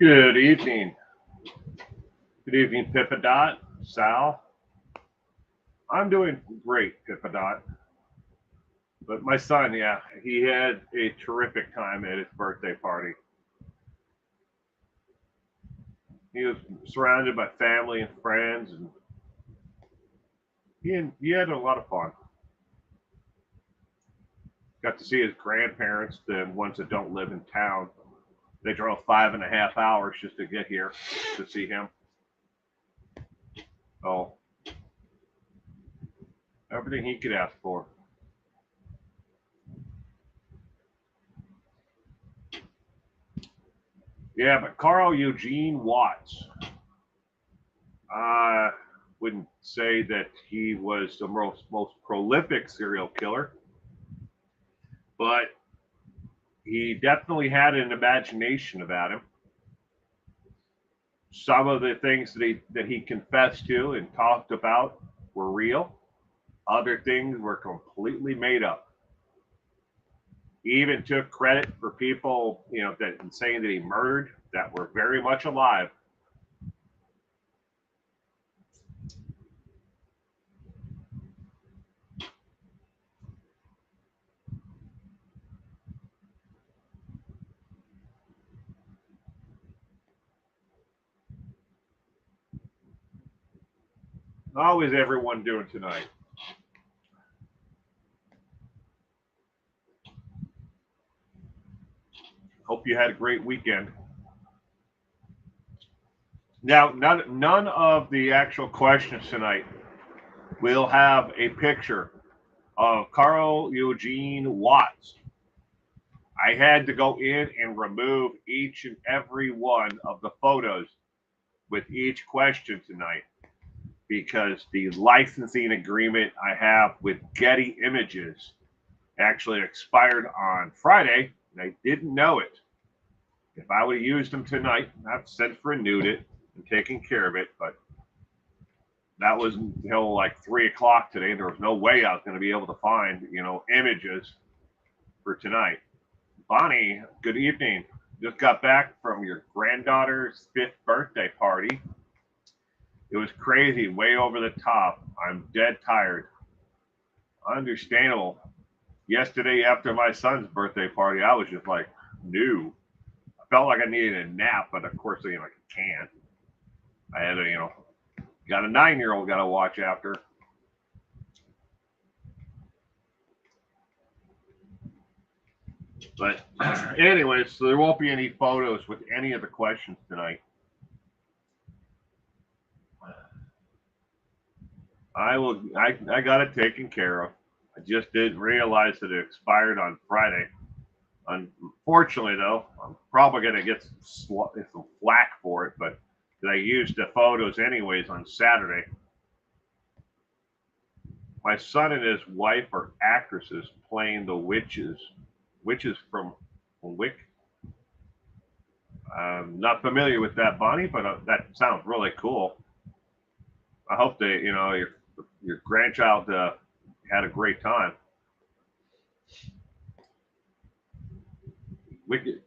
Good evening. Good evening, Pippadot, Sal. I'm doing great, Pippadot. But my son, yeah, he had a terrific time at his birthday party. He was surrounded by family and friends, and he had a lot of fun. Got to see his grandparents, the ones that don't live in town. They drove 5.5 hours just to get here to see him. Oh, everything he could ask for. Yeah, but Carl Eugene Watts, I wouldn't say that he was the most prolific serial killer, but he definitely had an imagination about him. Some of the things that he confessed to and talked about were real. Other things were completely made up. He even took credit for people, that saying that he murdered that were very much alive. How is everyone doing tonight? Hope you had a great weekend. Now, none of the actual questions tonight will have a picture of Carl Eugene Watts. I had to go in and remove each and every one of the photos with each question tonight because the licensing agreement I have with Getty Images actually expired on Friday, and I didn't know it. If I would have used them tonight, I've since renewed it and taken care of it, but that was until like 3 o'clock today. There was no way I was going to be able to find, images for tonight. Bonnie, good evening. Just got back from your granddaughter's 5th birthday party. It was crazy, way over the top. I'm dead tired. Understandable. Yesterday, after my son's birthday party, I was just like, new. I felt like I needed a nap, but of course, I can't. I had got a 9-year-old got to watch after. But anyways, so there won't be any photos with any of the questions tonight. I got it taken care of. I just didn't realize that it expired on Friday. Unfortunately, though, I'm probably going to get some flack for it, but I used the photos anyways on Saturday. My son and his wife are actresses playing the witches. Witches from Wick. I'm not familiar with that, Bonnie, but that sounds really cool. I hope that your grandchild had a great time. Wicked,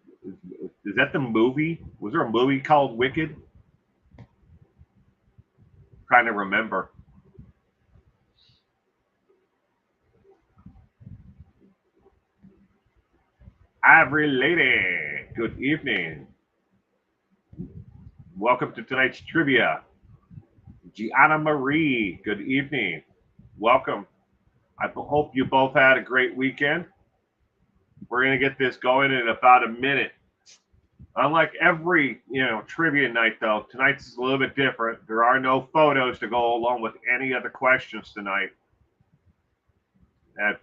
is that the movie? Was there a movie called Wicked? Trying to remember. Ivory Lady, good evening. Welcome to tonight's trivia. Gianna Marie, good evening. Welcome. I hope you both had a great weekend. We're going to get this going in about a minute. Unlike every, trivia night, though, tonight's is a little bit different. There are no photos to go along with any of the questions tonight. And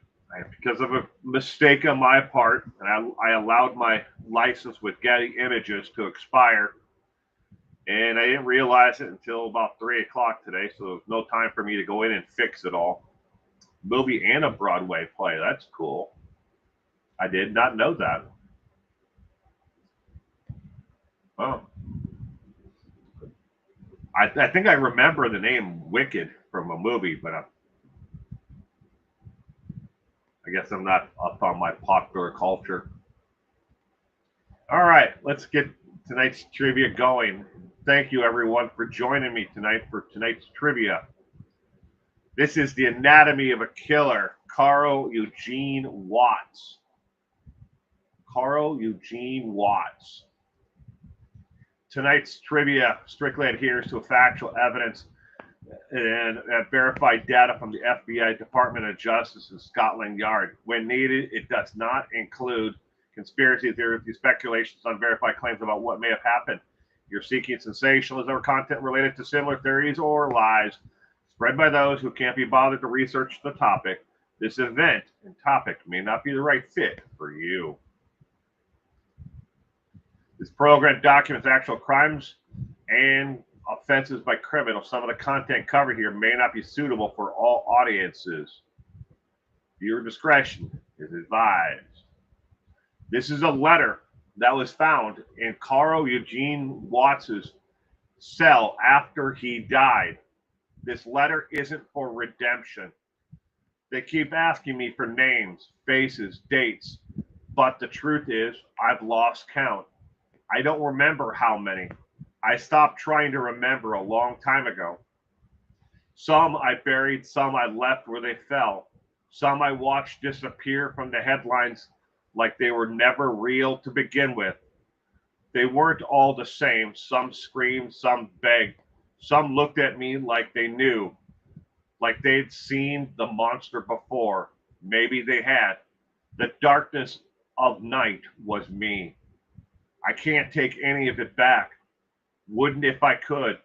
because of a mistake on my part, and I allowed my license with Getty Images to expire, and I didn't realize it until about 3 o'clock today, so there was no time for me to go in and fix it all. Movie and a Broadway play. That's cool. I did not know that. Oh, I think I remember the name Wicked from a movie, but I guess I'm not up on my popular culture. All right, let's get tonight's trivia going. Thank you, everyone, for joining me tonight for tonight's trivia. This is the anatomy of a killer, Carl Eugene Watts. Carl Eugene Watts. Tonight's trivia strictly adheres to factual evidence and verified data from the FBI Department of Justice and Scotland Yard. When needed, it does not include conspiracy theories, speculations, unverified claims about what may have happened. You're seeking sensationalism or content related to similar theories or lies spread by those who can't be bothered to research the topic. This event and topic may not be the right fit for you. This program documents actual crimes and offenses by criminals. Some of the content covered here may not be suitable for all audiences. Viewer discretion is advised. This is a letter that was found in Carl Eugene Watts's cell after he died. This letter isn't for redemption. They keep asking me for names, faces, dates, but the truth is I've lost count. I don't remember how many. I stopped trying to remember a long time ago. Some I buried, some I left where they fell. Some I watched disappear from the headlines like they were never real to begin with. They weren't all the same. Some screamed, some begged. Some looked at me like they knew, like they'd seen the monster before. Maybe they had. The darkness of night was me. I can't take any of it back. Wouldn't if I could.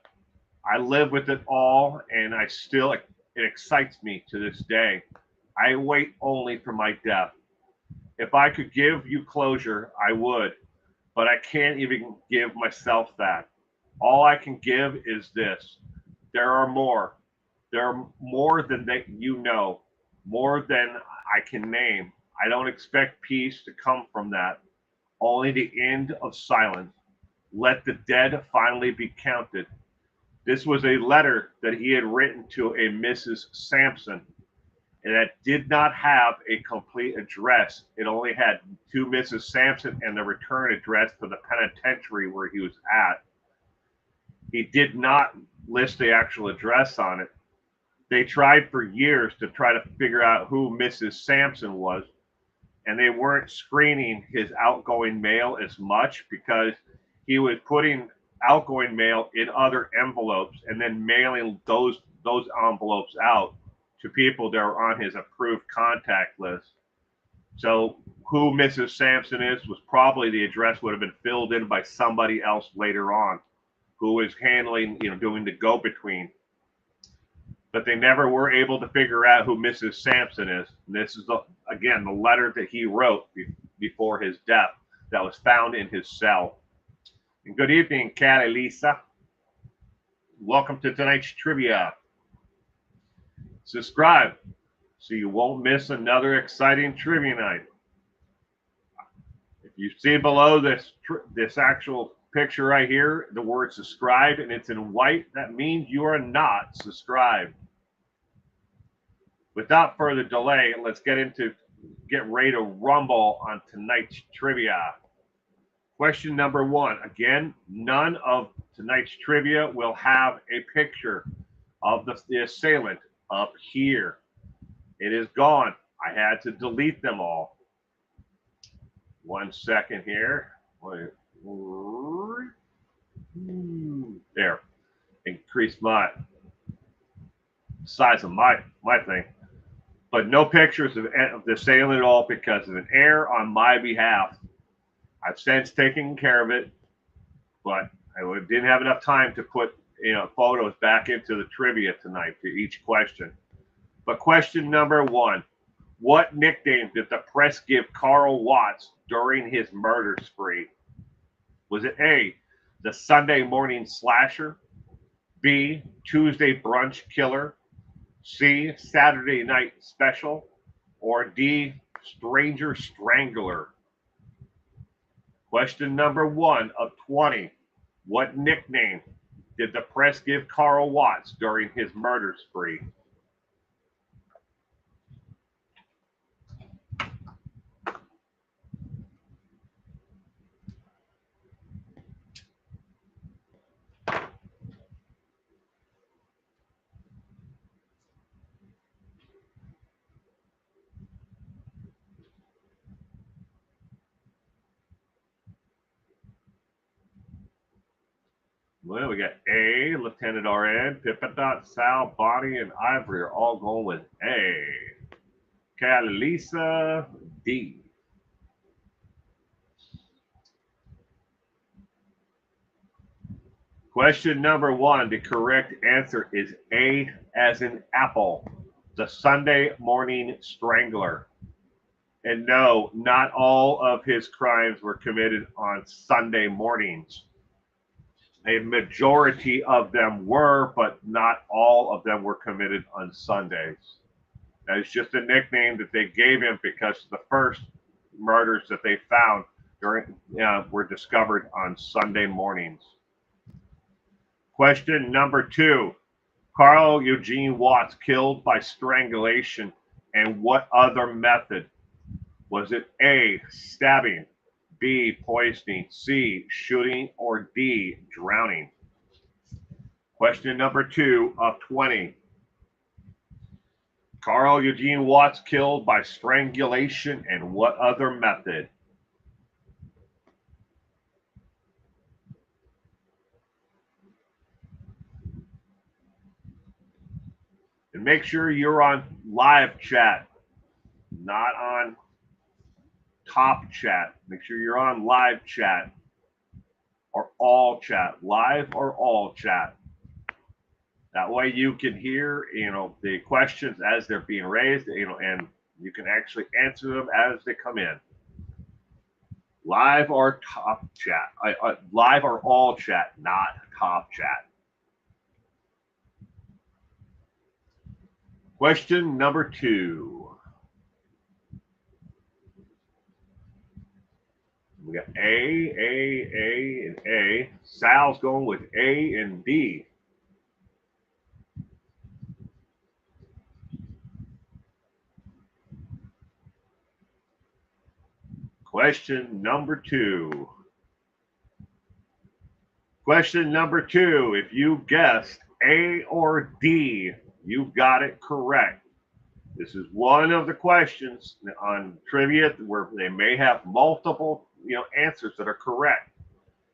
I live with it all, and it excites me to this day. I wait only for my death. If I could give you closure, I would, but I can't even give myself that. All I can give is this. There are more. There are more than that you know, more than I can name. I don't expect peace to come from that. Only the end of silence. Let the dead finally be counted. This was a letter that he had written to a Mrs. Sampson, and that did not have a complete address. It only had to Mrs. Sampson and the return address for the penitentiary where he was at. He did not list the actual address on it. They tried for years to try to figure out who Mrs. Sampson was, and they weren't screening his outgoing mail as much because he was putting outgoing mail in other envelopes and then mailing those envelopes out to people that are on his approved contact list. So who Mrs. Sampson is was probably the address would have been filled in by somebody else later on who was handling, doing the go-between. But they never were able to figure out who Mrs. Sampson is. And this is, again, the letter that he wrote before his death that was found in his cell. And good evening, Kat Elisa. Welcome to tonight's trivia. Subscribe so you won't miss another exciting trivia night. If you see below this actual picture right here, the word subscribe, and it's in white, that means you are not subscribed. Without further delay, let's get ready to rumble on tonight's trivia. Question number 1. Again, none of tonight's trivia will have a picture of the assailant up here. It is gone. I had to delete them all. 1 second here. There. Increase my size of my thing. But no pictures of the assailant at all because of an error on my behalf. I've since taken care of it, but I didn't have enough time to put photos back into the trivia tonight for each question. But question number 1, what nickname did the press give Carl Watts during his murder spree? Was it A, the Sunday morning slasher, B, Tuesday brunch killer, C, Saturday night special, or D, stranger strangler? Question number 1 of 20. What nickname did the press give Carl Watts during his murder spree? Well, we got A, Lieutenant RN, Pippa, Sal, Bonnie, and Ivory are all going with A. Catalisa, D. Question number one, the correct answer is A as in apple, the Sunday morning strangler. And no, not all of his crimes were committed on Sunday mornings. A majority of them were, but not all of them were committed on Sundays. That is just a nickname that they gave him because the first murders that they found were discovered on Sunday mornings. Question number two. Carl Eugene Watts killed by strangulation and what other method? Was it A, stabbing, B, poisoning, C, shooting, or D, drowning? Question number two of 20. Carl Eugene Watts killed by strangulation and what other method? And make sure you're on live chat, not on top chat. Make sure you're on live chat or all chat, live or all chat. That way you can hear, the questions as they're being raised, and you can actually answer them as they come in. Live or top chat, live or all chat, not top chat. Question number two. We got A, and A. Sal's going with A and D. Question number two. Question number two. If you guessed A or D, you got it correct. This is one of the questions on trivia where they may have multiple, answers that are correct.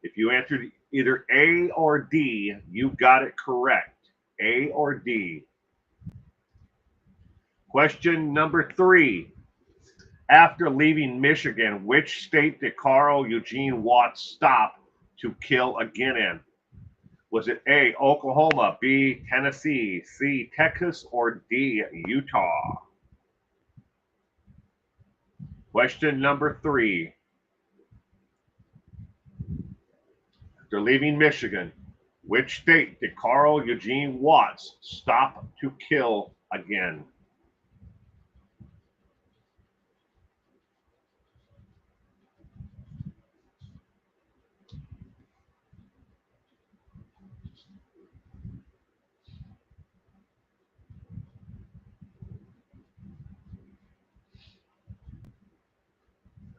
If you answered either A or D, you got it correct. A or D. Question number three. After leaving Michigan, which state did Carl Eugene Watts stop to kill again in? Was it A, Oklahoma, B, Tennessee, C, Texas, or D, Utah? Question number three. After leaving Michigan, which state did Carl Eugene Watts stop to kill again?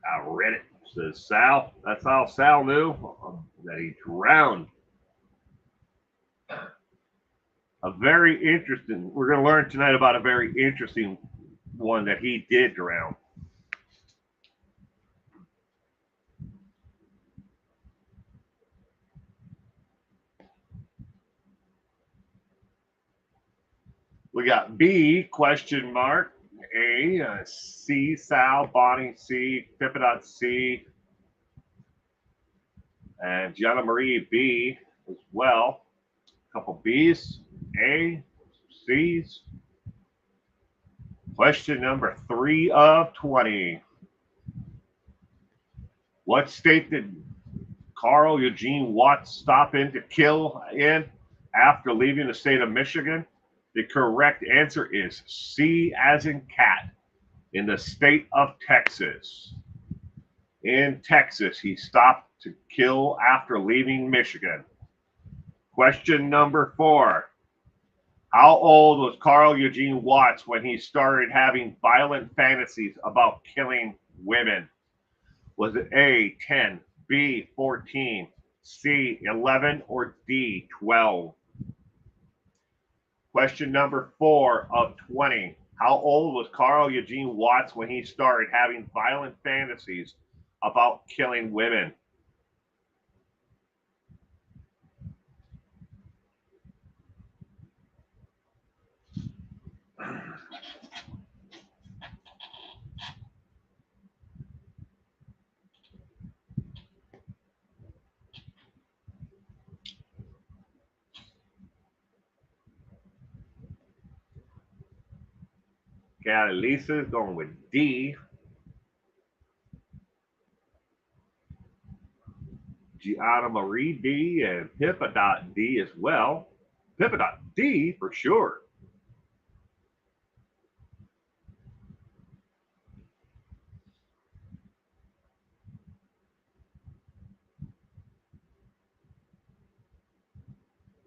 I read it. Says Sal. That's how Sal knew that he drowned. We're going to learn tonight about a very interesting one that he did drown. We got B, question mark, A, C, Sal, Bonnie, C, Pippa, C, and Gianna Marie, B as well. A couple B's, A, C's. Question number 3 of 20. What state did Carl Eugene Watts stop in to kill in after leaving the state of Michigan? The correct answer is C as in cat, in the state of Texas. In Texas, he stopped to kill after leaving Michigan. Question number 4. How old was Carl Eugene Watts when he started having violent fantasies about killing women? Was it A, 10, B, 14, C, 11, or D, 12? Question number 4 of 20. How old was Carl Eugene Watts when he started having violent fantasies about killing women? Got Lisa going with D. Gianna Marie D and Pippa D as well. Pippa D for sure.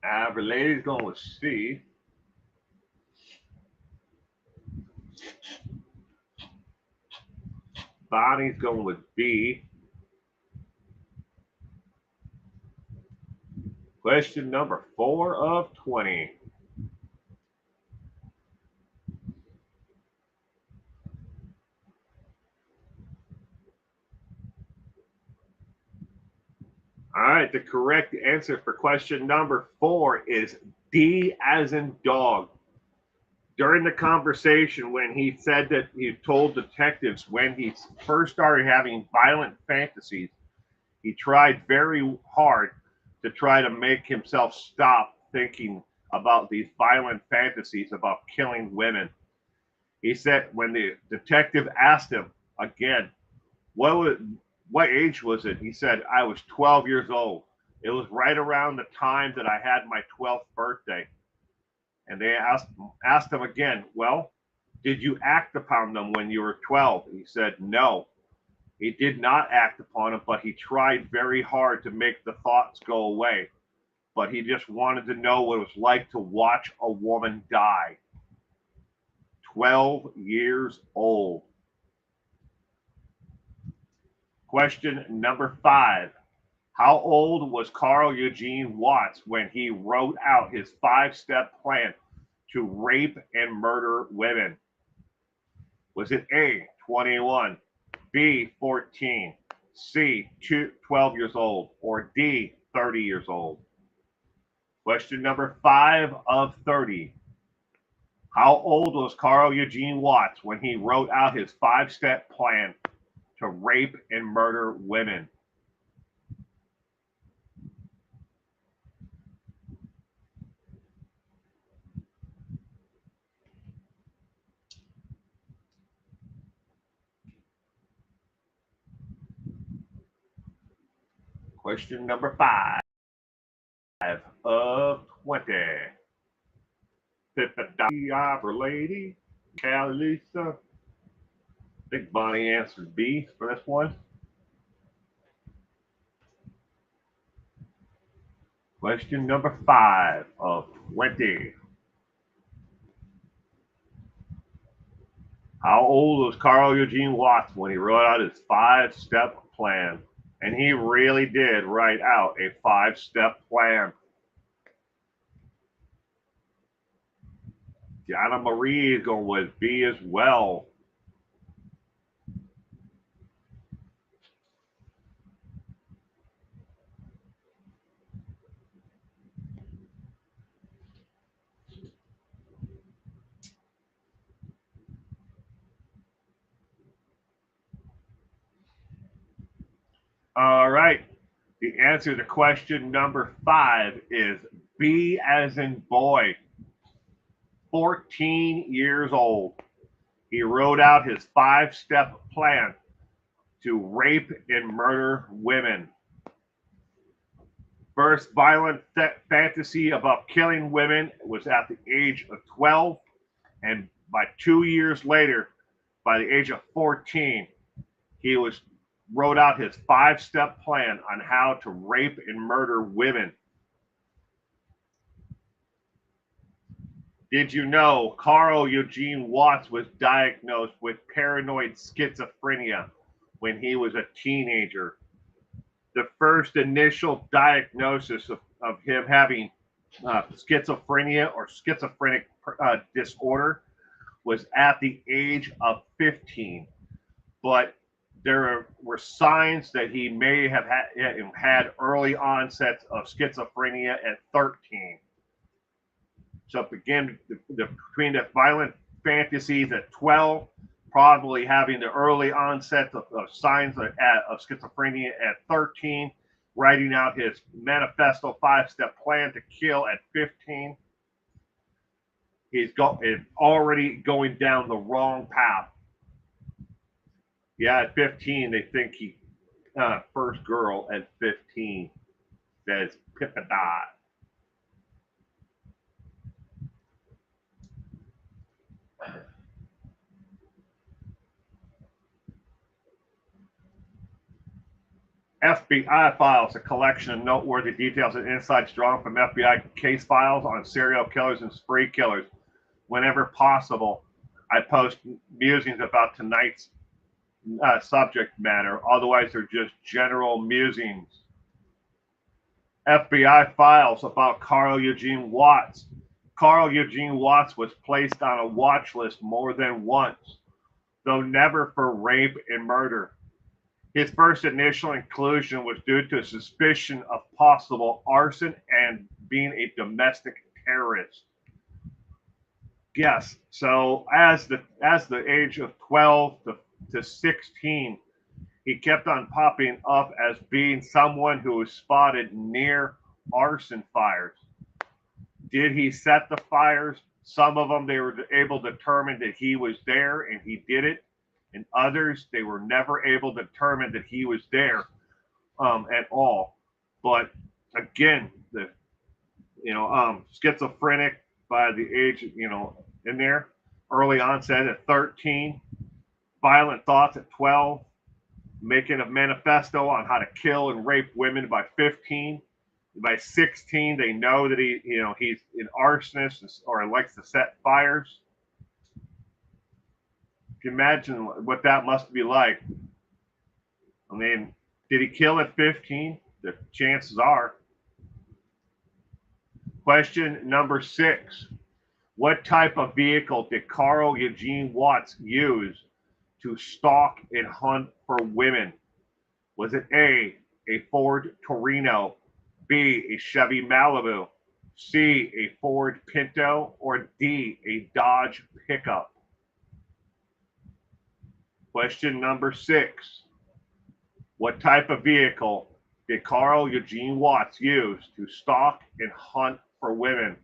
Average lady's going with C. Bonnie's going with B. Question number 4 of 20. All right, the correct answer for question number 4 is D as in dog. During the conversation, when he said that he told detectives when he first started having violent fantasies, he tried very hard to try to make himself stop thinking about these violent fantasies about killing women. He said when the detective asked him again, what was, what age was it? He said, I was 12 years old. It was right around the time that I had my 12th birthday. And they asked him again, well, did you act upon them when you were 12? He said, no. He did not act upon them, but he tried very hard to make the thoughts go away. But he just wanted to know what it was like to watch a woman die. 12 years old. Question number 5. How old was Carl Eugene Watts when he wrote out his 5-step plan to rape and murder women? Was it A, 21, B, 14, C, 12 years old, or D, 30 years old? Question number 5 of 30. How old was Carl Eugene Watts when he wrote out his 5-step plan to rape and murder women? Question number 5 of 20. Pippa Opera Lady, Callie Lisa. I think Bonnie answered B for this one. Question number 5 of 20. How old was Carl Eugene Watts when he wrote out his 5-step plan? And he really did write out a 5-step plan. Gianna Marie is going with B as well. All right. The answer to question number 5 is B as in boy. 14 years old. He wrote out his 5-step plan to rape and murder women. First violent fantasy about killing women was at the age of 12, and by 2 years later, by the age of 14, he wrote out his 5-step plan on how to rape and murder women. Did you know Carl Eugene Watts was diagnosed with paranoid schizophrenia when he was a teenager? The first initial diagnosis of him having schizophrenia or schizophrenic disorder was at the age of 15. But there were signs that he may have had early onsets of schizophrenia at 13. So again, between the violent fantasies at 12, probably having the early onset of signs of schizophrenia at 13, writing out his manifesto 5-step plan to kill at 15. He's already going down the wrong path. Yeah, at 15, they think he first girl at 15 says Pippadot. FBI Files, a collection of noteworthy details and insights drawn from FBI case files on serial killers and spree killers. Whenever possible, I post musings about tonight's subject matter. Otherwise, they're just general musings. FBI Files about Carl Eugene Watts. Carl Eugene Watts was placed on a watch list more than once, though never for rape and murder. His first initial inclusion was due to suspicion of possible arson and being a domestic terrorist. Yes, so as the age of 12 to 16, he kept on popping up as being someone who was spotted near arson fires. Did he set the fires? Some of them they were able to determine that he was there and he did it. And others, they were never able to determine that he was there at all. But again, the schizophrenic by the age, in there, early onset at 13, violent thoughts at 12, making a manifesto on how to kill and rape women by 15. By 16, they know that he's an arsonist or likes to set fires. Can you imagine what that must be like? I mean, did he kill at 15? The chances are. Question number 6. What type of vehicle did Carl Eugene Watts use to stalk and hunt for women? Was it A, a Ford Torino, B, a Chevy Malibu, C, a Ford Pinto, or D, a Dodge pickup? Question number 6. What type of vehicle did Carl Eugene Watts use to stalk and hunt for women?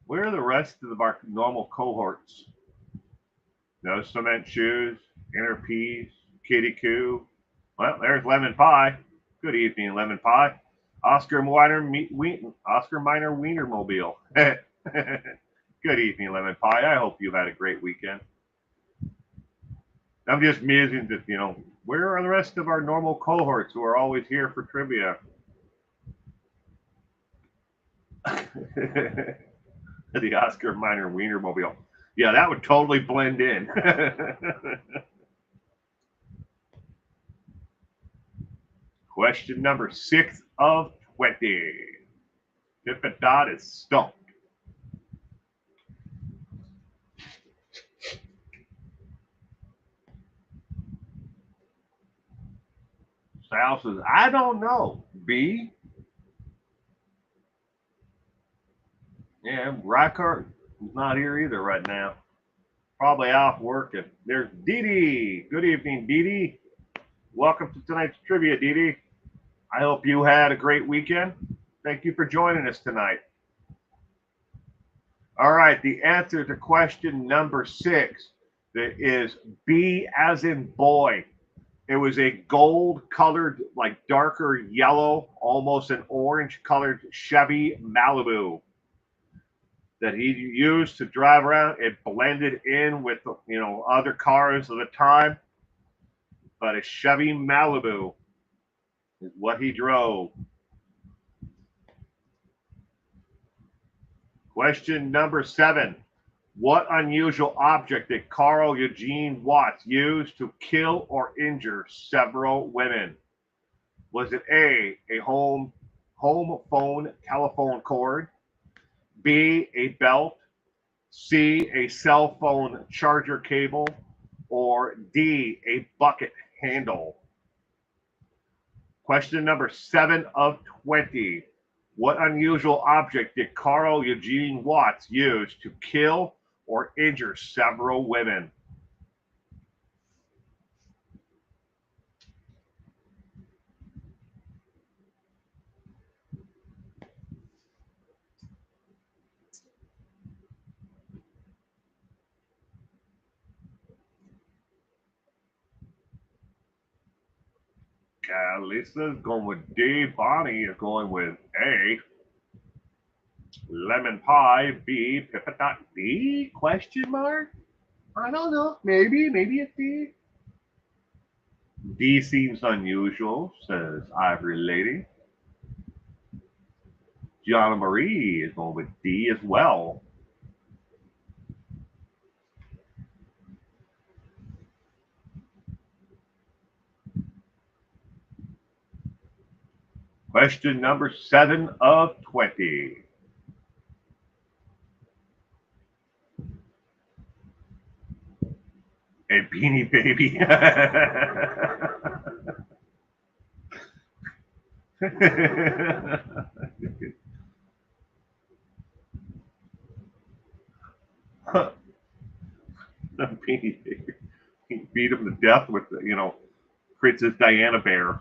Where are the rest of our normal cohorts? No cement shoes, inner peas, kitty coo. Well, there's lemon pie. Good evening, lemon pie. Oscar Minor Wienermobile. Good evening, lemon pie. I hope you've had a great weekend. I'm just musing that, where are the rest of our normal cohorts who are always here for trivia? The Oscar Minor Wienermobile. Yeah, that would totally blend in. Question number 6 of 20. Pippadot is stumped. Sal says, I don't know. B? Yeah, Reichardt is not here either right now. Probably off working. There's Dee Dee. Good evening, Dee Dee. Welcome to tonight's trivia, Dee Dee. I hope you had a great weekend. Thank you for joining us tonight. All right, the answer to question number 6 is B as in boy. It was a gold colored, like darker yellow, almost an orange colored Chevy Malibu that he used to drive around. It blended in with, other cars of the time. But a Chevy Malibu is what he drove. Question number 7. What unusual object did Carl Eugene Watts use to kill or injure several women? Was it A, a home phone telephone cord, B, a belt, C, a cell phone charger cable, or D, a bucket handle? Question number 7 of 20. What unusual object did Carl Eugene Watts use to kill or injure several women? Lisa's going with D. Bonnie is going with A. Lemon pie. B. Pippa. D? Question mark? I don't know. Maybe it's D. D seems unusual, says Ivory Lady. Gianna Marie is going with D as well. Question number 7 of 20. A Beanie Baby. Beanie Baby. He beat him to death with, Princess Diana Bear.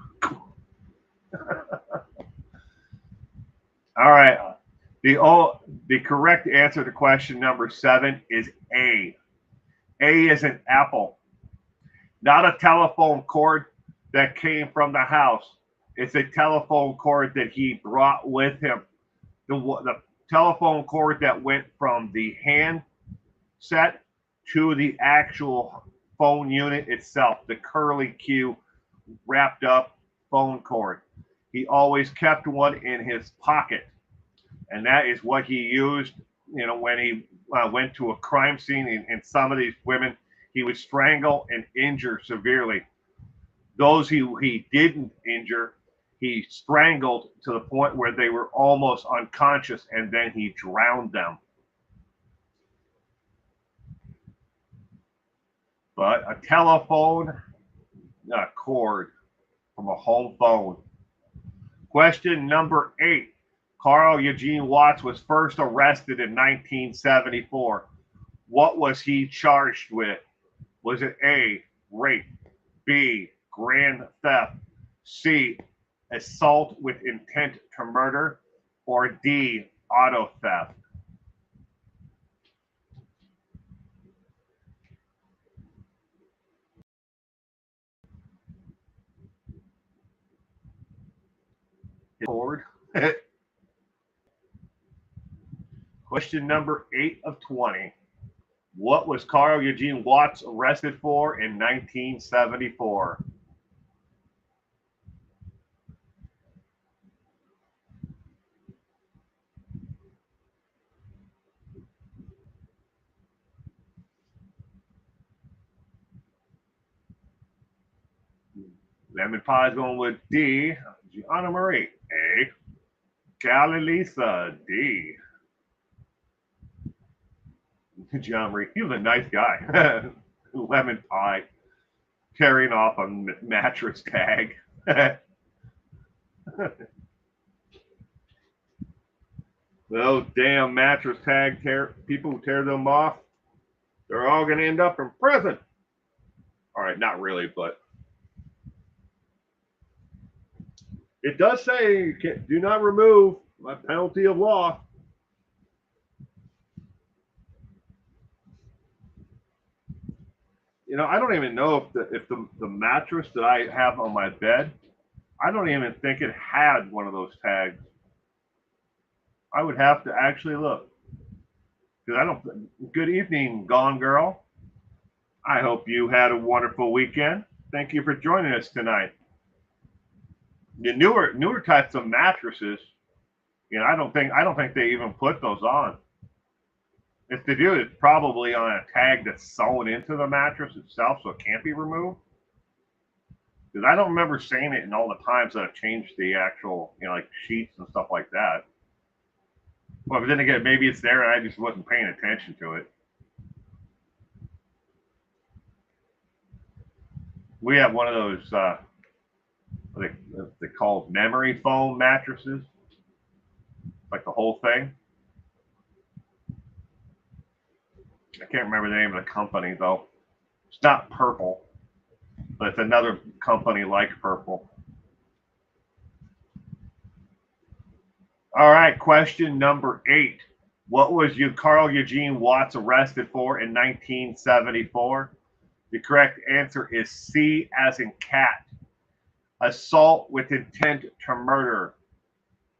All right. The correct answer to question number 7 is A. A is an apple, not a telephone cord that came from the house. It's a telephone cord that he brought with him. The telephone cord that went from the handset to the actual phone unit itself, the curly Q wrapped up phone cord. He always kept one in his pocket, and that is what he used. When he went to a crime scene, and some of these women, he would strangle and injure severely. Those he didn't injure, he strangled to the point where they were almost unconscious, and then he drowned them. But a telephone cord from a home phone. Question number 8. Carl Eugene Watts was first arrested in 1974. What was he charged with? Was it A, rape, B, grand theft, C, assault with intent to murder, or D, auto theft? Forward. Question number 8 of 20. What was Carl Eugene Watts arrested for in 1974? Lemon pie is going with D. Gianna Marie, A. Callie Lisa, D. Gianna Marie, he was a nice guy. Lemon pie, carrying off a mattress tag. Those damn mattress tag people who tear them off, they're all going to end up in prison. All right, not really, but it does say do not remove by penalty of law. I don't even know if the mattress that I have on my bed, I don't even think it had one of those tags. I would have to actually look. Because I don't. Good evening, Gone Girl. I hope you had a wonderful weekend. Thank you for joining us tonight. The newer types of mattresses, I don't think they even put those on. If they do, it's probably on a tag that's sewn into the mattress itself, so it can't be removed. Because I don't remember seeing it in all the times that I've changed the actual, like sheets and stuff like that. Well, but then again, maybe it's there and I just wasn't paying attention to it. We have one of those, what they call memory foam mattresses. Like the whole thing. I can't remember the name of the company though. It's not Purple, but it's another company like Purple. All right, question number 8. What was Carl Eugene Watts arrested for in 1974? The correct answer is C as in cat. Assault with intent to murder.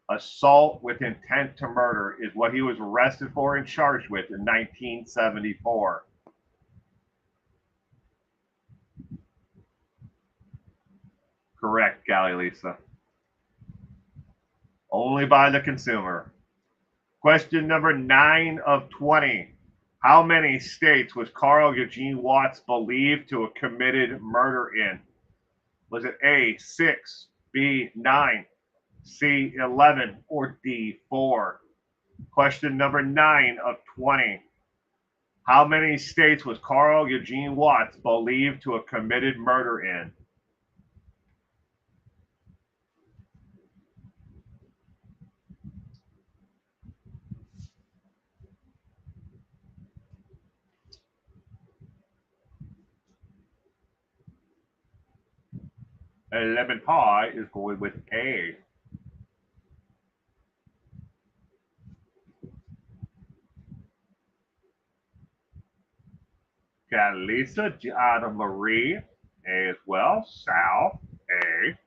Assault with intent to murder is what he was arrested for and charged with in 1974. Correct, Gally Lisa. Only by the consumer. Question number 9 of 20. How many states was Carl Eugene Watts believed to have committed murder in? Was it A, 6, B, 9, C, 11, or D, 4? Question number 9 of 20. How many states was Carl Eugene Watts believed to have committed murder in? Lemon pie is going with A. Got Lisa, Gianna Marie, A as well. Sal, A.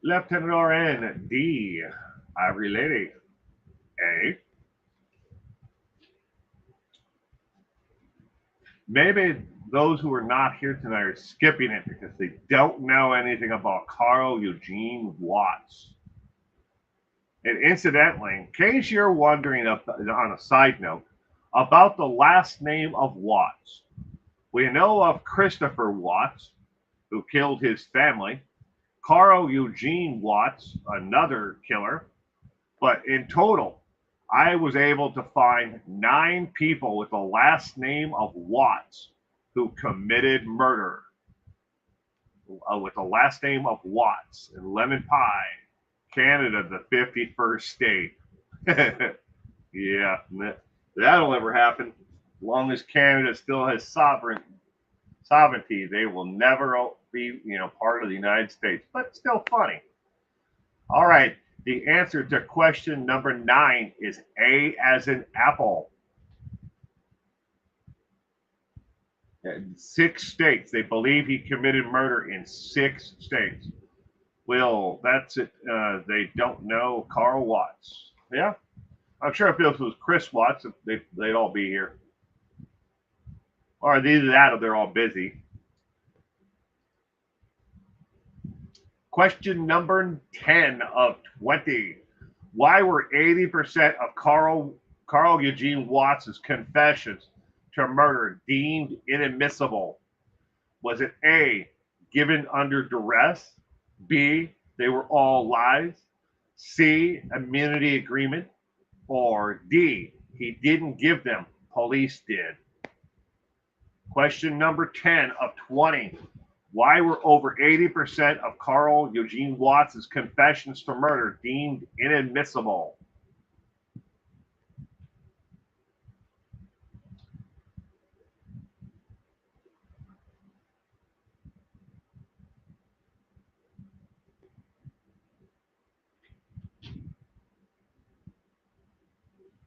Lieutenant RN, D. Ivory Lady, A. Maybe those who are not here tonight are skipping it because they don't know anything about Carl Eugene Watts. And incidentally, in case you're wondering, on a side note, about the last name of Watts, we know of Christopher Watts, who killed his family, Carl Eugene Watts, another killer, but in total, I was able to find 9 people with the last name of Watts who committed murder with the last name of Watts in Lemon Pie, Canada, the 51st state. Yeah, that'll never happen. As long as Canada still has sovereignty, they will never be, part of the United States. But still funny. All right. The answer to question number 9 is A as in apple. 6 states. They believe he committed murder in 6 states. Well, that's it. They don't know Carl Watts. Yeah, I'm sure if this was Chris Watts, they'd all be here. Or either that or they're all busy. Question number 10 of 20. Why were 80% of Carl Eugene Watts' confessions to murder deemed inadmissible? Was it A, given under duress? B, they were all lies? C, immunity agreement? Or D, he didn't give them, police did? Question number 10 of 20. Why were over 80% of Carl Eugene Watts' confessions to murder deemed inadmissible?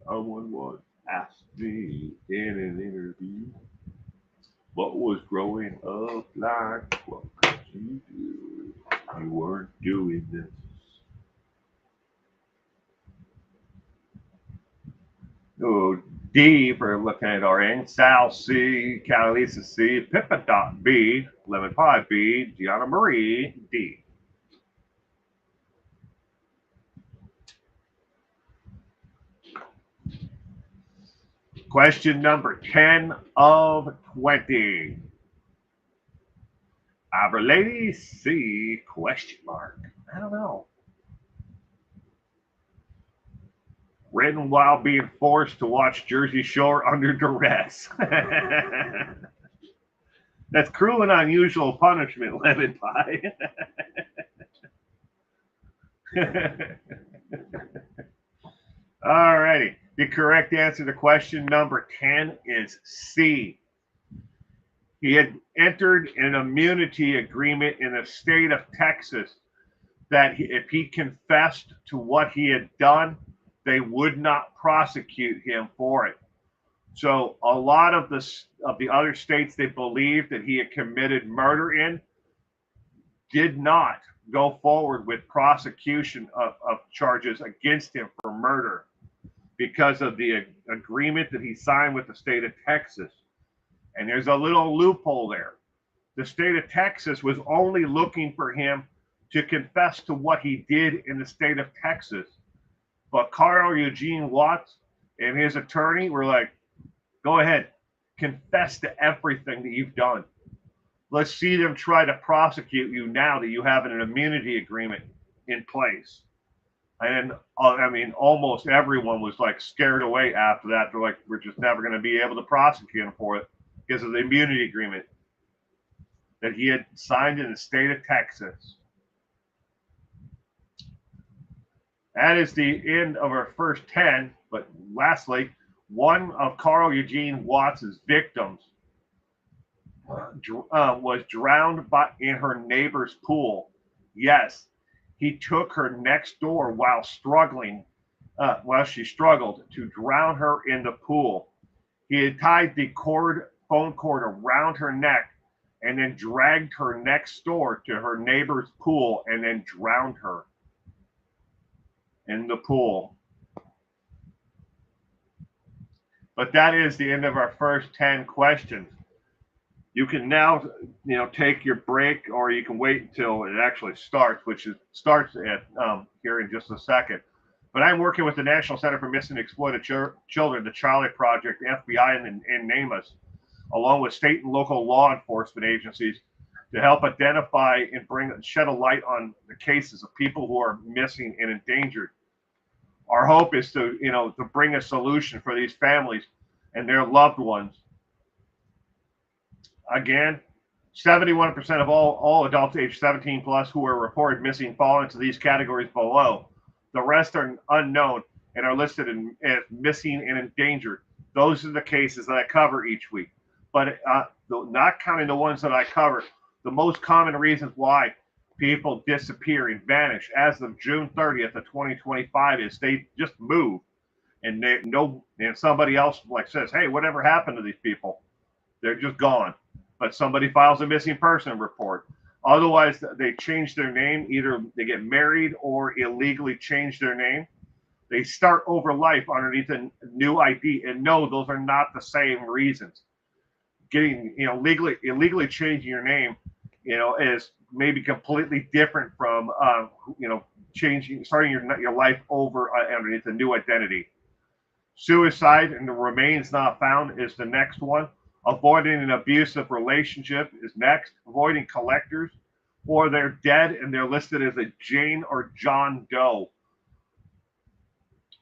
Someone once asked me in an interview, what was growing up like? What could you do? You weren't doing this. Oh, D for Lieutenant RN, Sal C, Catalisa C, Pippa Dot B, Lemon Pie B, Gianna Marie D. Question number 10 of 20. Lady C, question mark. I don't know. Written while being forced to watch Jersey Shore under duress. That's cruel and unusual punishment, Lemon Pie. All righty. The correct answer to question number 10 is C. He had entered an immunity agreement in the state of Texas that if he confessed to what he had done, they would not prosecute him for it. So a lot of the other states they believed that he had committed murder in did not go forward with prosecution of charges against him for murder because of the agreement that he signed with the state of Texas. And there's a little loophole there. The state of Texas was only looking for him to confess to what he did in the state of Texas. But Carl Eugene Watts and his attorney were like, go ahead, confess to everything that you've done. Let's see them try to prosecute you now that you have an immunity agreement in place. And I mean, almost everyone was like scared away after that. They're like, we're just never going to be able to prosecute him for it because of the immunity agreement that he had signed in the state of Texas. That is the end of our first 10. But lastly, one of Carl Eugene Watts' victims was drowned in her neighbor's pool. Yes, he took her next door while she struggled to drown her in the pool. He had tied the phone cord around her neck and then dragged her next door to her neighbor's pool and then drowned her in the pool. But that is the end of our first 10 questions. You can now, take your break, or you can wait until it actually starts, which starts at here in just a second. But I'm working with the National Center for Missing and Exploited Children, the Charlie Project, the FBI, and NAMUS, along with state and local law enforcement agencies, to help identify and shed a light on the cases of people who are missing and endangered. Our hope is to bring a solution for these families and their loved ones. Again, 71% of all adults age 17 plus who are reported missing fall into these categories below. The rest are unknown and are listed as missing and endangered. Those are the cases that I cover each week. But not counting the ones that I cover, the most common reasons why people disappear and vanish as of June 30th of 2025 is they just move, and somebody else says, hey, whatever happened to these people? They're just gone. But somebody files a missing person report. Otherwise, they change their name. Either they get married or illegally change their name. They start over life underneath a new ID. And no, those are not the same reasons. Getting, illegally changing your name, is maybe completely different from, starting your life over underneath a new identity. Suicide and the remains not found is the next one. Avoiding an abusive relationship is next. Avoiding collectors, or they're dead and they're listed as a Jane or John Doe.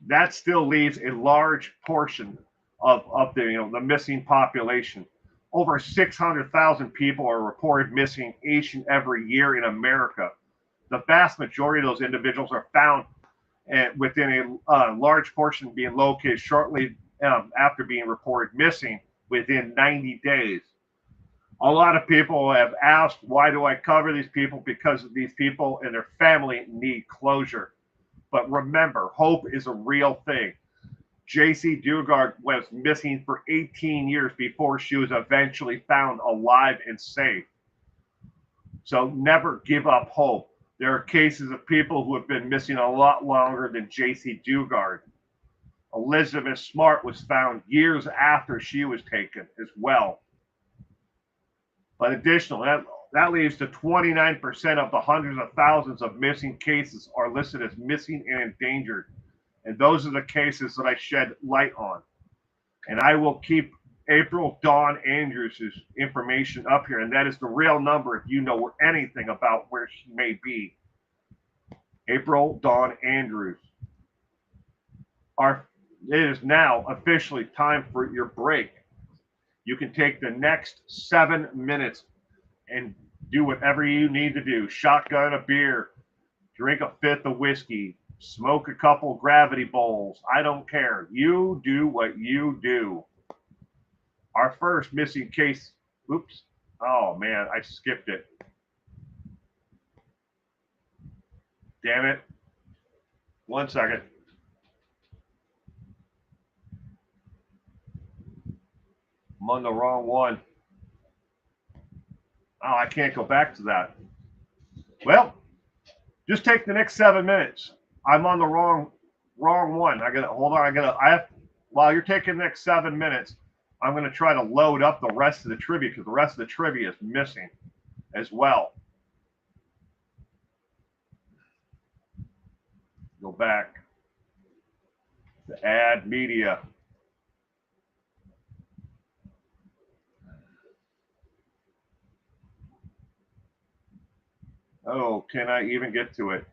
That still leaves a large portion of the missing population. Over 600,000 people are reported missing each and every year in America. The vast majority of those individuals are found within a large portion being located shortly after being reported missing within 90 days. A lot of people have asked, why do I cover these people? Because these people and their family need closure. But remember, hope is a real thing. JC Dugard was missing for 18 years before she was eventually found alive and safe. So never give up hope. There are cases of people who have been missing a lot longer than JC Dugard. Elizabeth Smart was found years after she was taken as well. But additionally, that leaves to 29% of the hundreds of thousands of missing cases are listed as missing and endangered. And those are the cases that I shed light on. And I will keep April Dawn Andrews' information up here. And that is the real number if you know anything about where she may be. April Dawn Andrews. It is now officially time for your break. You can take the next 7 minutes and do whatever you need to do. Shotgun a beer, drink a fifth of whiskey, smoke a couple gravity bowls. I don't care. You do what you do. Our first missing case. Oops. Oh, man, I skipped it. Damn it. 1 second. I'm on the wrong one. Oh, I can't go back to that. Well, just take the next 7 minutes. I'm on the wrong one. I gotta hold on. While you're taking the next 7 minutes, I'm gonna try to load up the rest of the trivia because the rest of the trivia is missing as well. Go back to add media. Oh, can I even get to it?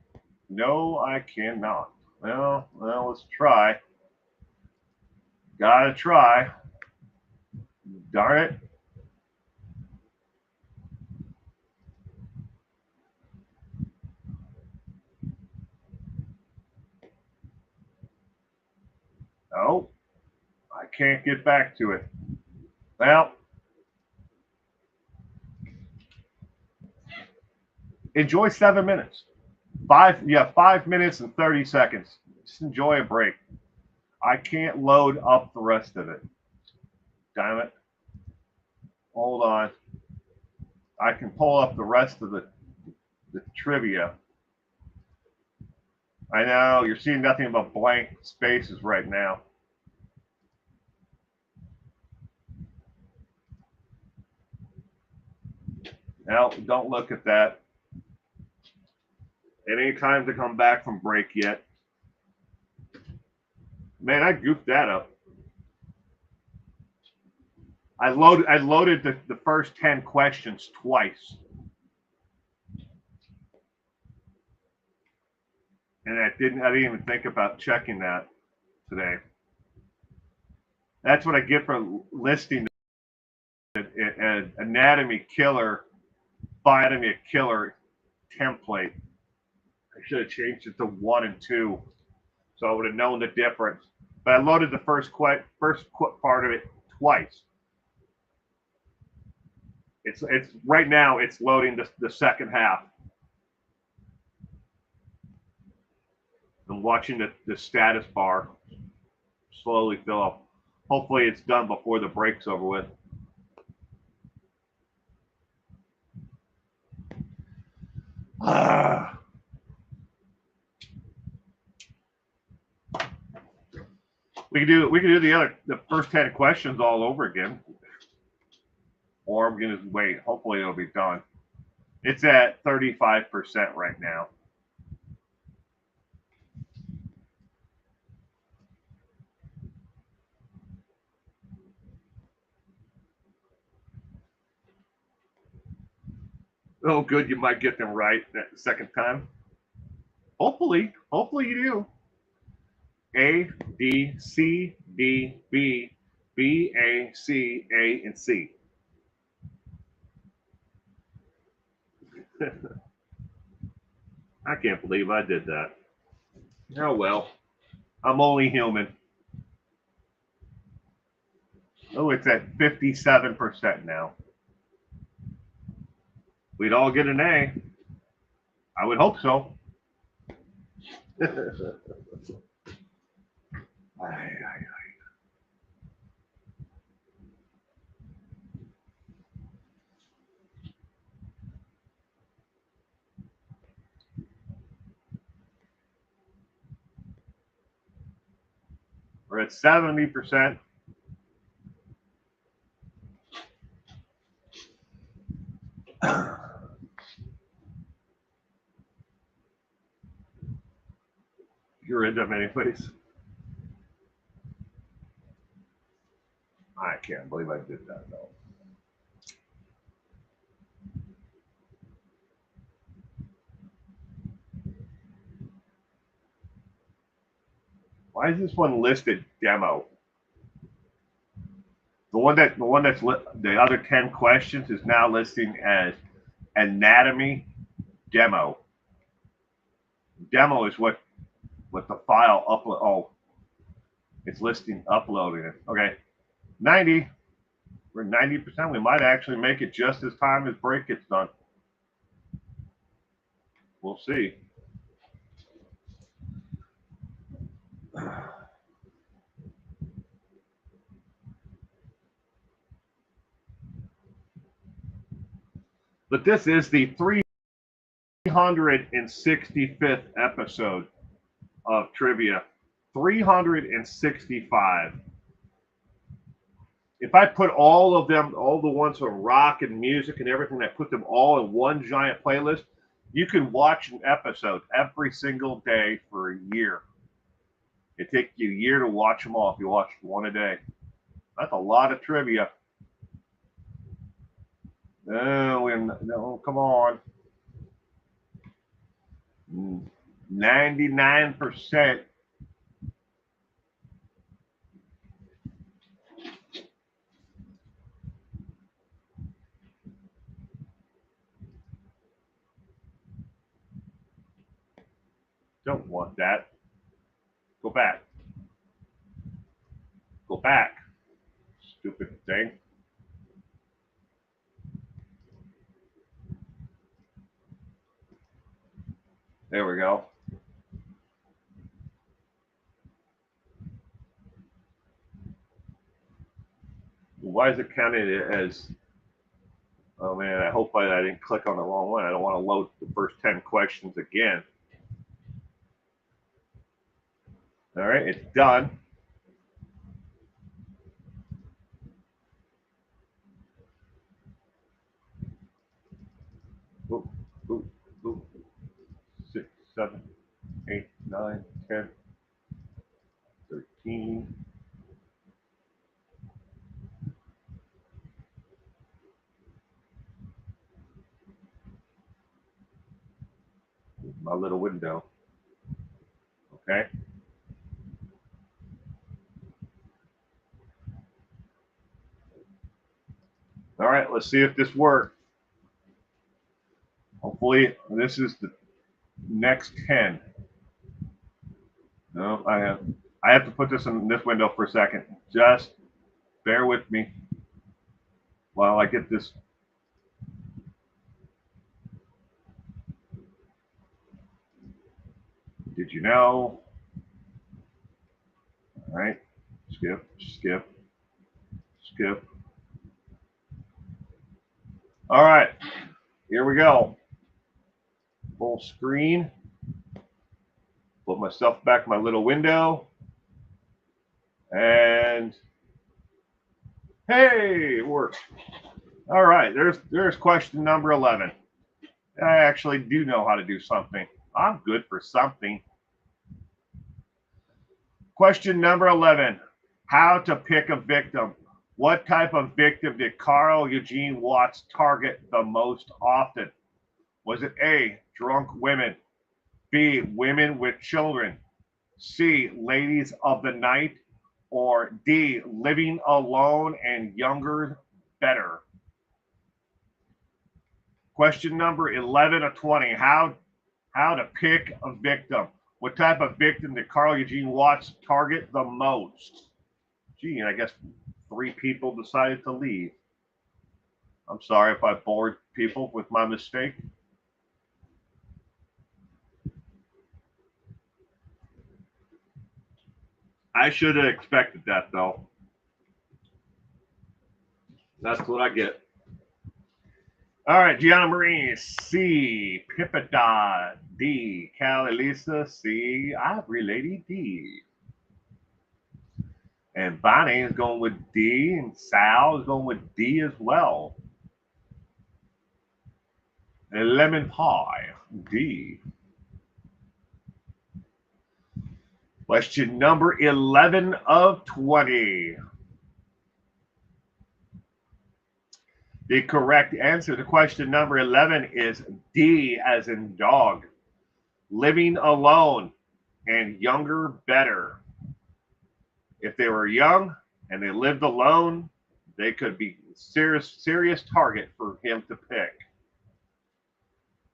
No, I cannot. Well, let's try. Gotta try. Darn it. Oh, I can't get back to it. Well, enjoy 7 minutes. 5 minutes and 30 seconds. Just enjoy a break. I can't load up the rest of it. Damn it. Hold on. I can pull up the rest of the trivia. I know you're seeing nothing but blank spaces right now. Now, don't look at that. It ain't time to come back from break yet. Man, I goofed that up. I loaded the first 10 questions twice. And I didn't even think about checking that today. That's what I get for listing an anatomy killer, biotomy killer template. I should have changed it to 1 and 2, so I would have known the difference. But I loaded the first part of it twice. It's right now. It's loading the second half. I'm watching the status bar slowly fill up. Hopefully, it's done before the break's over with. We can do the first 10 questions all over again, or I'm gonna wait. Hopefully, it'll be done. It's at 35% right now. Oh, good. You might get them right that second time. Hopefully you do. A, D, C, D, B, B, A, C, A, and C. I can't believe I did that. Oh well, I'm only human. Oh, it's at 57% now. We'd all get an A. I would hope so. We're at 70%. You're in them anyways. I can't believe I did that though. Why is this one listed demo? The other 10 questions is now listing as anatomy demo. Demo is what the file upload. Oh, it's listing uploading it. Okay, 90. We're 90%. We might actually make it just as time as break gets done. We'll see. But this is the 365th episode of trivia. 365. If I put all of them, all the ones on rock and music and everything, I put them all in one giant playlist, you can watch an episode every single day for a year. It takes you a year to watch them all if you watch one a day. That's a lot of trivia. No, come on. 99%. Don't want that. Go back. Go back. Stupid thing. There we go. Why is it counted as? Oh man, I hope I didn't click on the wrong one. I don't want to load the first 10 questions again. All right, it's done. Ooh, ooh, ooh. 6, 7, 8, 9, 10, 13. My little window. Okay. All right, let's see if this works. Hopefully, this is the next 10. No, I have to put this in this window for a second. Just bear with me while I get this. Did you know? All right. Skip, skip, skip. All right. Here we go. Full screen. Put myself back in my little window. And hey, it worked. All right. There's question number 11. I actually do know how to do something. I'm good for something. Question number 11. How to pick a victim. What type of victim did Carl Eugene Watts target the most often? Was it A, drunk women, B, women with children, C, ladies of the night, or D, living alone and younger better? Question number 11 of 20. How to pick a victim. What type of victim did Carl Eugene Watts target the most? Gee, I guess 3 people decided to leave. I'm sorry if I bored people with my mistake. I should have expected that, though. That's what I get. All right, Gianna Marie, C. Pippadot, D. Calilisa, C. Ivory Lady, D. And Bonnie is going with D, and Sal is going with D as well. And Lemon Pie, D. Question number 11 of 20. The correct answer to question number 11 is D, as in dog. Living alone and younger better. If they were young and they lived alone, They could be serious target for him to pick.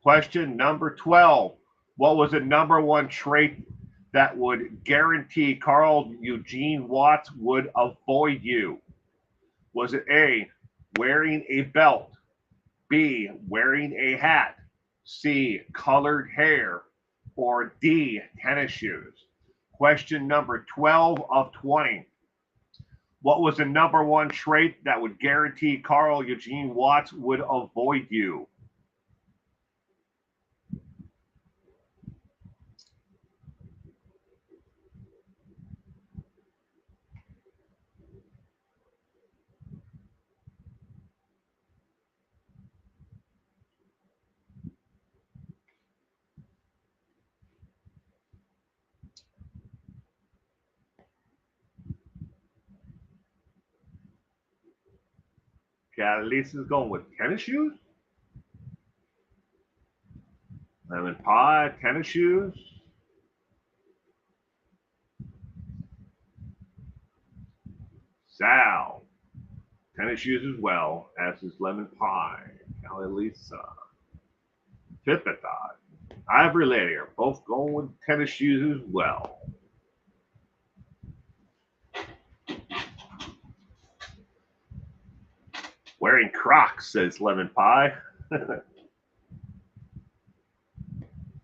Question number 12. What was the number one trait that would guarantee Carl Eugene Watts would avoid you? Was it A, wearing a belt, B, wearing a hat, C, colored hair, or D, tennis shoes? Question number 12 of 20. What was the number one trait that would guarantee Carl Eugene Watts would avoid you? Okay, Lisa's going with tennis shoes. Lemon pie, tennis shoes. Sal, tennis shoes as well, as is lemon pie. Callie Lisa. Tippethot. Ivory Lady are both going with tennis shoes as well. Wearing Crocs, says Lemon Pie. I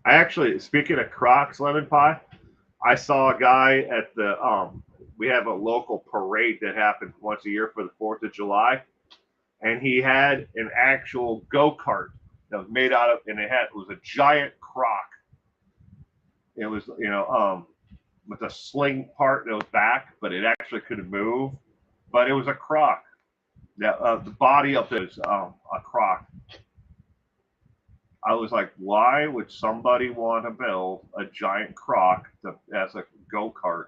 actually, speaking of Crocs, Lemon Pie, I saw a guy at the we have a local parade that happens once a year for the 4th of July, and he had an actual go-kart that was made out of, and it was a giant Croc. It was, with a sling part that was back, but it actually couldn't move. But it was a Croc. The body of it is a Croc. I was like, why would somebody want to build a giant Croc as a go-kart?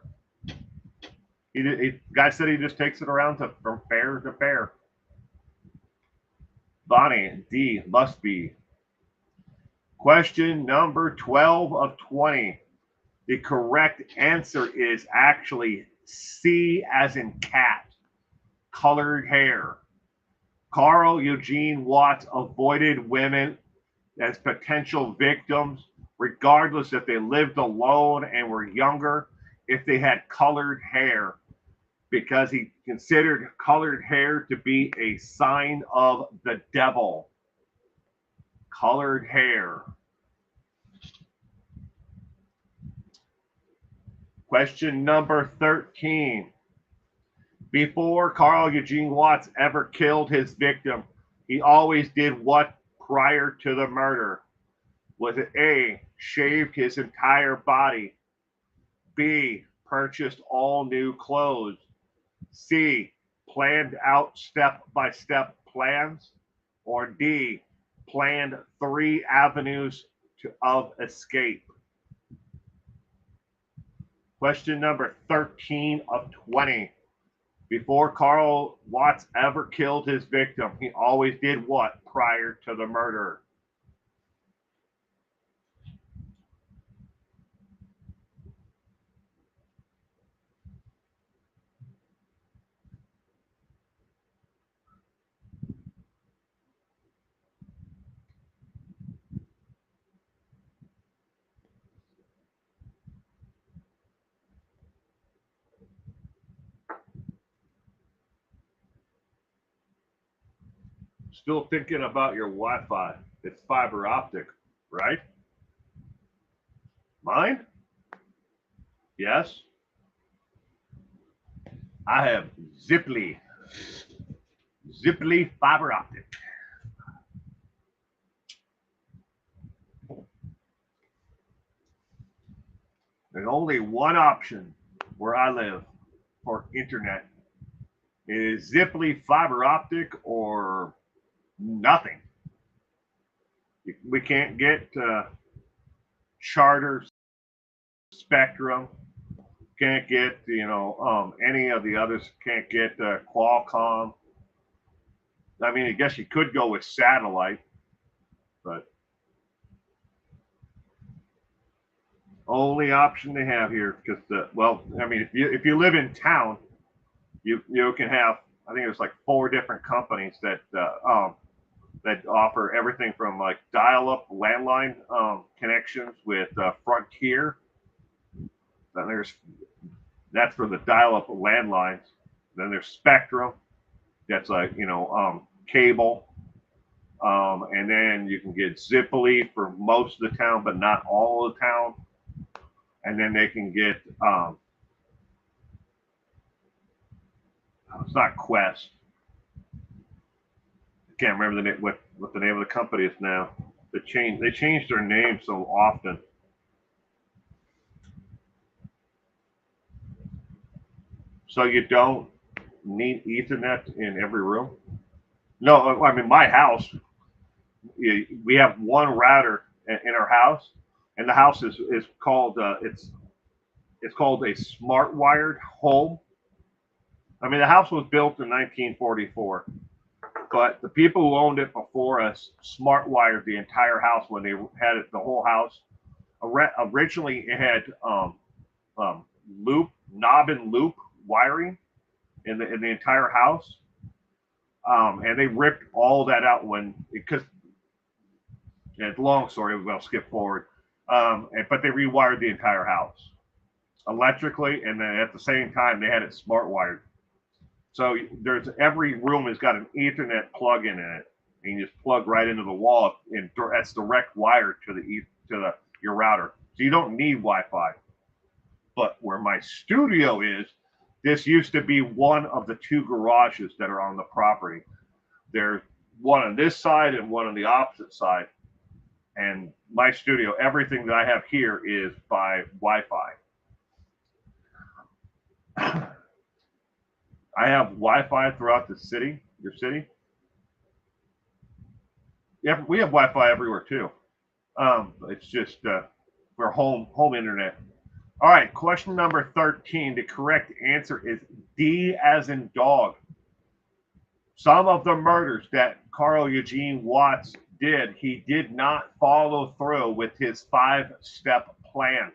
The guy said he just takes it around from fair to fair. Bonnie, D, must be. Question number 12 of 20. The correct answer is actually C as in cat, colored hair. Carl Eugene Watts avoided women as potential victims, regardless if they lived alone and were younger, if they had colored hair, because he considered colored hair to be a sign of the devil. Colored hair. Question number 13. Before Carl Eugene Watts ever killed his victim, he always did what prior to the murder? Was it A, shaved his entire body, B, purchased all new clothes, C, planned out step-by-step plans, or D, planned 3 avenues of escape? Question number 13 of 20. Before Carl Watts ever killed his victim, he always did what prior to the murder? Still thinking about your Wi-Fi. It's fiber optic, right? Mine? Yes. I have Ziply fiber optic. There's only one option where I live for internet. It is Ziply fiber optic or nothing. We can't get Charter, Spectrum. Can't get any of the others. Can't get Qualcomm. I mean, I guess you could go with satellite, but only option they have here because if you live in town, you can have I think it was like 4 different companies that offer everything from like dial-up landline connections with Frontier. Then that's for the dial-up landlines. Then there's Spectrum. That's like cable. And then you can get Ziply for most of the town, but not all of the town. And then they can get it's not Quest. I can't remember the name, what the name of the company is now. They change their name so often. So you don't need Ethernet in every room. No, I mean my house. We have one router in our house, and the house is called it's called a smart wired home. I mean the house was built in 1944, but the people who owned it before us smart wired the entire house when they had it the whole house. Originally, it had um, loop knob and loop wiring in the entire house, and they ripped all that out when because it's a long story. We'll skip forward, but they rewired the entire house electrically, and then at the same time they had it smart wired. So there's every room has got an Ethernet plug in it, and you just plug right into the wall, and that's direct wire to the your router. So you don't need Wi-Fi. But where my studio is, this used to be one of the 2 garages that are on the property. There's one on this side and one on the opposite side. And my studio, everything that I have here is by Wi-Fi. I have Wi-Fi throughout the city, your city. Yeah, we have Wi-Fi everywhere too. It's just for home internet. All right, question number 13. The correct answer is D as in dog. Some of the murders that Carl Eugene Watts did, he did not follow through with his 5-step plan.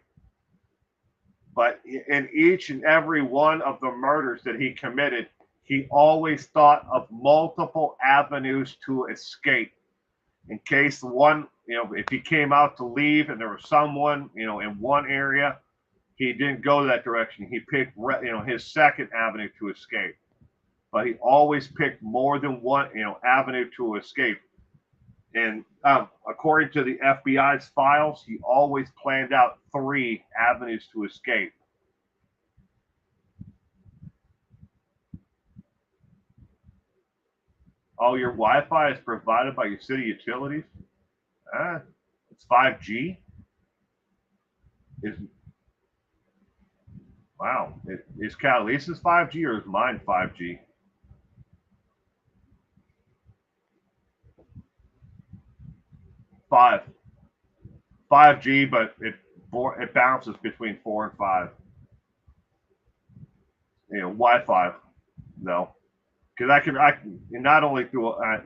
But in each and every one of the murders that he committed, he always thought of multiple avenues to escape. In case one, if he came out to leave and there was someone, in one area, he didn't go that direction. He picked, his second avenue to escape. But he always picked more than one, avenue to escape. And according to the FBI's files, he always planned out 3 avenues to escape. Oh, your Wi-Fi is provided by your city utilities? It's 5G? Is Wow. Is Catalisa's 5G or is mine 5G? Five. 5G, but it bounces between 4 and 5. Wi-Fi, no. Because I can not only do I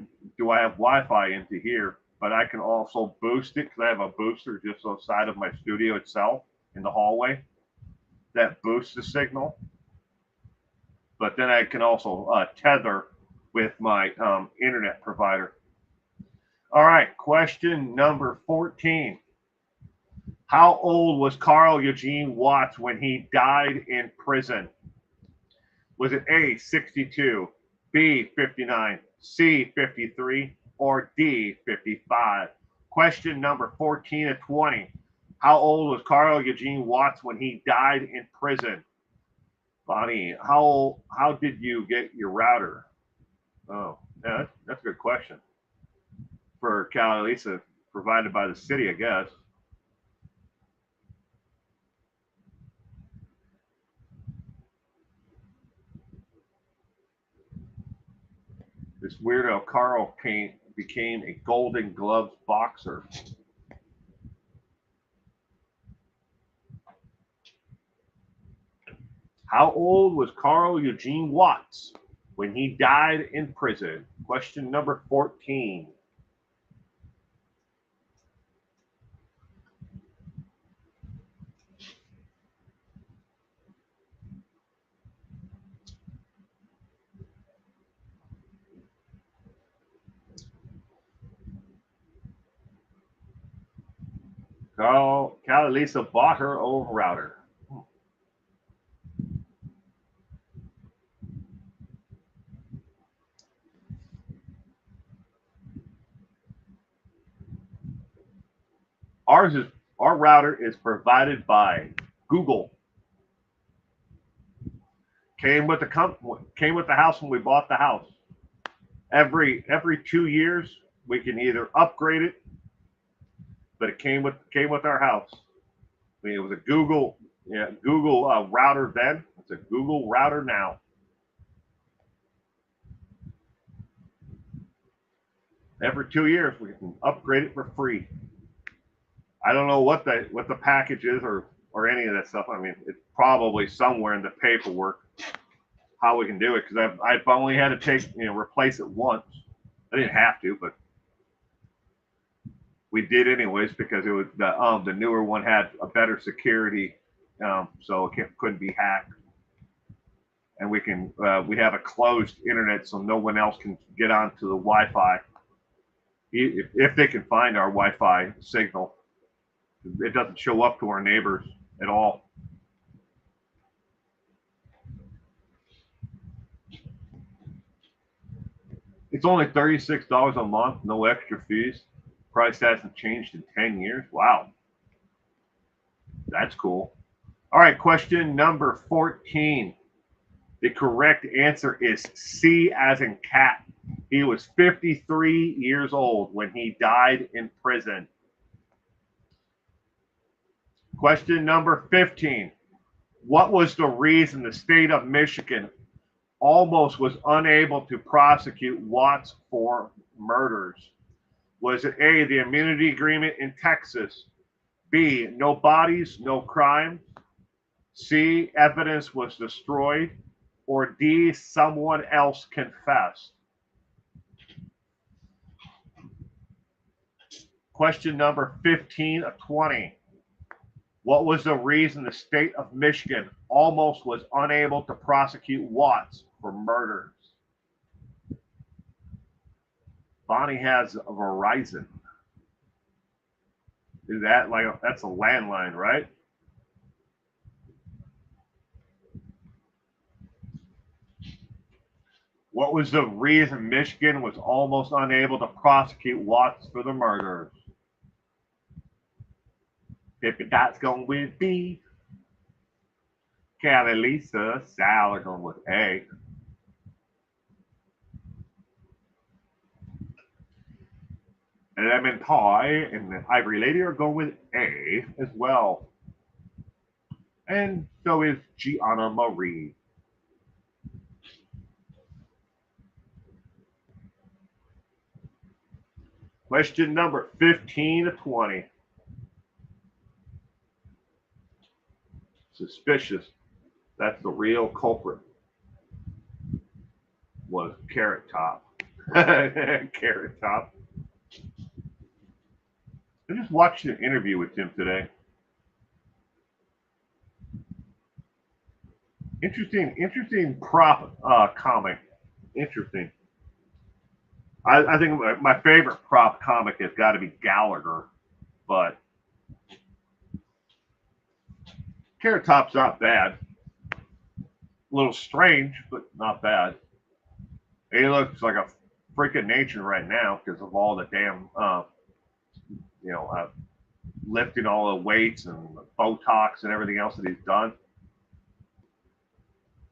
have Wi-Fi into here, but I can also boost it because I have a booster just outside of my studio itself in the hallway that boosts the signal. But then I can also tether with my internet provider. All right, question number 14. How old was Carl Eugene Watts when he died in prison? Was it A, 62, B, 59, C, 53, or D, 55? Question number 14 of 20. How old was Carl Eugene Watts when he died in prison? Bonnie, how did you get your router? Oh, yeah, that's a good question. For Calisa, provided by the city, I guess. This weirdo Carl Paint became a Golden Gloves boxer. How old was Carl Eugene Watts when he died in prison? Question number 14. Lisa bought her own router. Our router is provided by Google. Came with the house when we bought the house. Every 2 years we can either upgrade it, but it came with our house. I mean, it was a Google router then. It's a Google router now. Every 2 years we can upgrade it for free. I don't know what the package is or any of that stuff. I mean, it's probably somewhere in the paperwork how we can do it, because I've only had to replace it once. I didn't have to, but we did anyways, because it was the newer one had a better security, so it couldn't be hacked. And we have a closed internet, so no one else can get onto the Wi-Fi. If they can find our Wi-Fi signal, it doesn't show up to our neighbors at all. It's only $36 a month, no extra fees. Price hasn't changed in 10 years. Wow. That's cool. All right, question number 14. The correct answer is C as in cat. He was 53 years old when he died in prison. Question number 15. What was the reason the state of Michigan almost was unable to prosecute Watts for murders? Was it A, the immunity agreement in Texas? B, no bodies, no crime? C, evidence was destroyed? Or D, someone else confessed? Question number 15 of 20. What was the reason the state of Michigan almost was unable to prosecute Watts for murders? Bonnie has a Verizon. Is that that's a landline, right? What was the reason Michigan was almost unable to prosecute Watts for the murders? Pippi Dot's going with B. Callie, Lisa, Sal are going with A. And Lemon Pie and the Ivory Lady are going with A as well. And so is Gianna Marie. Question number 15 of 20. Suspicious. That's the real culprit. Was Carrot Top. Carrot Top. I just watched an interview with him today. Interesting prop comic. Interesting. I think my favorite prop comic has got to be Gallagher, but Carrot Top's not bad. A little strange, but not bad. He looks like a freak of nature right now because of all the damn, lifting all the weights and the Botox and everything else that he's done.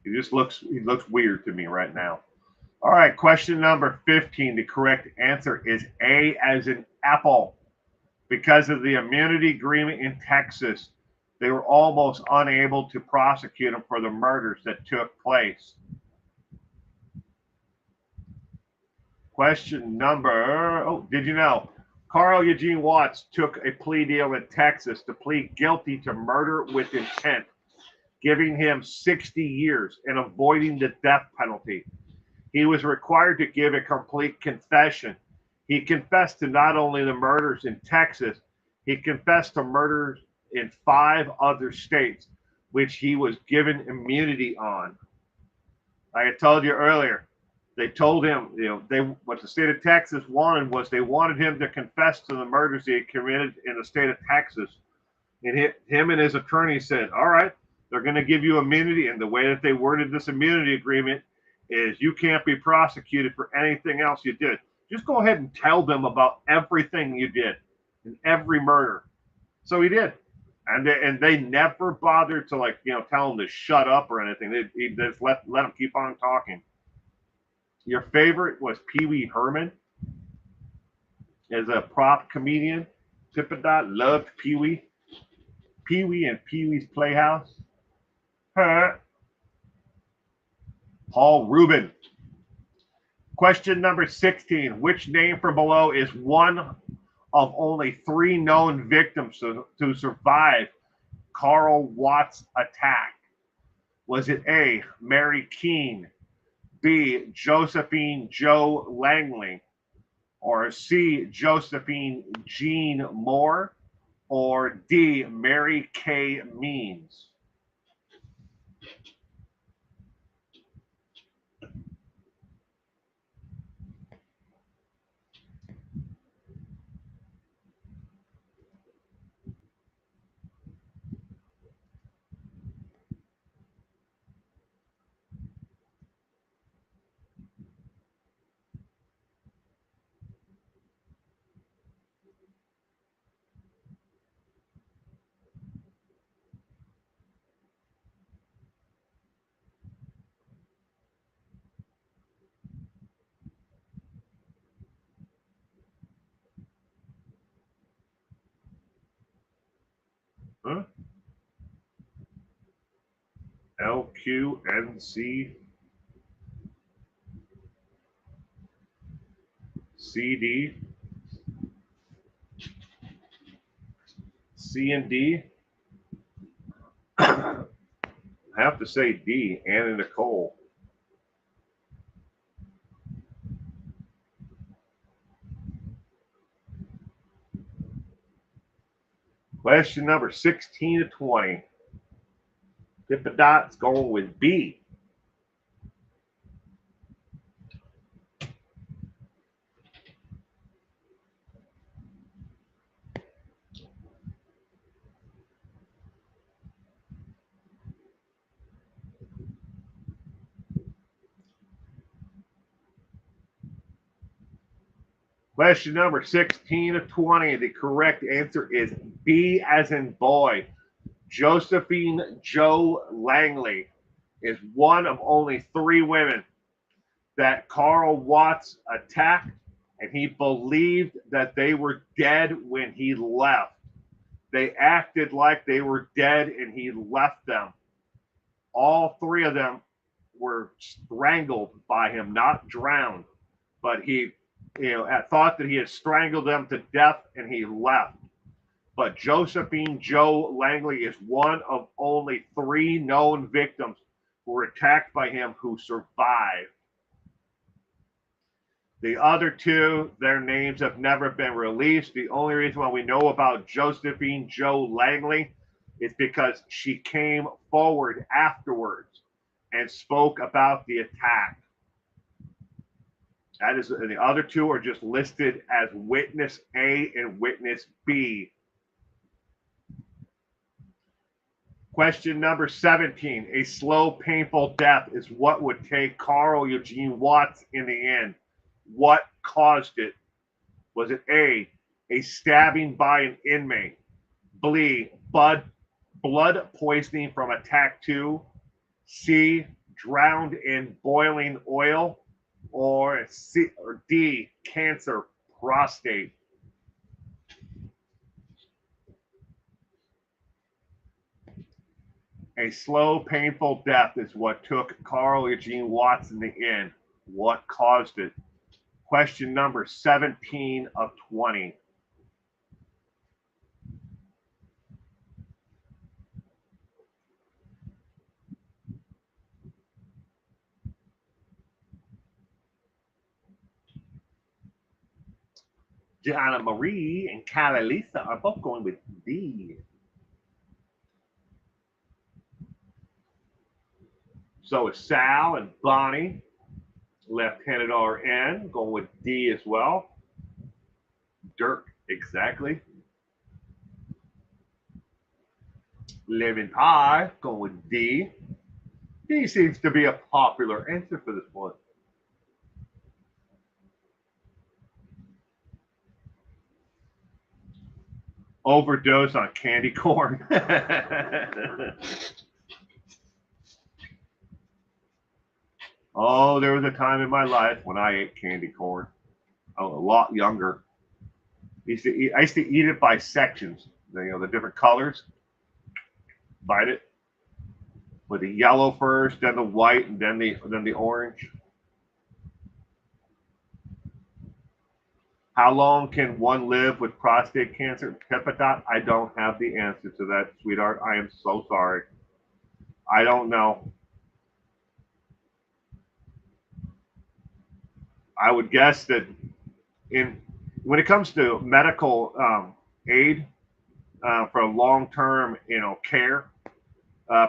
He looks weird to me right now. All right, question number 15. The correct answer is A as in apple. Because of the immunity agreement in Texas, they were almost unable to prosecute him for the murders that took place. Question number, did you know? Carl Eugene Watts took a plea deal in Texas to plead guilty to murder with intent, giving him 60 years and avoiding the death penalty. He was required to give a complete confession. He confessed to not only the murders in Texas, he confessed to murders in 5 other states, which he was given immunity on. Like I told you earlier, They told him, what the state of Texas wanted was they wanted him to confess to the murders he had committed in the state of Texas. And him and his attorney said, all right, they're going to give you immunity. And the way that they worded this immunity agreement is you can't be prosecuted for anything else you did. Just go ahead and tell them about everything you did and every murder. So he did. And they never bothered to tell him to shut up or anything. They just let him keep on talking. Your favorite was Pee Wee Herman as a prop comedian. Tippadot loved Pee Wee. Pee Wee and Pee Wee's Playhouse. Paul Rubin. Question number 16. Which name from below is one of only 3 known victims to survive Carl Watts' attack? Was it A, Mary Keene, B, Josephine Joe Langley, or C, Josephine Jean Moore, or D, Mary Kay Means? Huh? LQNC CD C and D. I have to say D, Anna Nicole. Question number 16 to 20. Tippadot's going with B. Question number 16 of 20. The correct answer is B as in boy. Josephine Joe Langley is one of only 3 women that Carl Watts attacked, and he believed that they were dead when he left. They acted like they were dead and he left them. All 3 of them were strangled by him, not drowned, but he thought that he had strangled them to death and he left. But Josephine Joe Langley is one of only 3 known victims who were attacked by him who survived. The other 2, their names have never been released. The only reason why we know about Josephine Joe Langley is because she came forward afterwards and spoke about the attack. That is, and the other 2 are just listed as witness A and witness B. Question number 17. A slow, painful death is what would take Carl Eugene Watts in the end. What caused it? Was it A stabbing by an inmate, B, blood poisoning from attack 2, C, drowned in boiling oil, or D, cancer prostate? A slow, painful death is what took Carl Eugene Watts in the end. What caused it? Question number 17 of 20. Gianna Marie and Carolisa are both going with D. So it's Sal and Bonnie Left-handed RN, going with D as well. Dirk, exactly. Living Pie, going with D. D seems to be a popular answer for this one. Overdose on candy corn. Oh, there was a time in my life when I ate candy corn. I was a lot younger. I used to eat it by sections. The different colors. Bite it with the yellow first, then the white, and then the orange. How long can one live with prostate cancer? Pippadot, I don't have the answer to that, sweetheart. I am so sorry. I don't know. I would guess that when it comes to medical aid for long-term, care,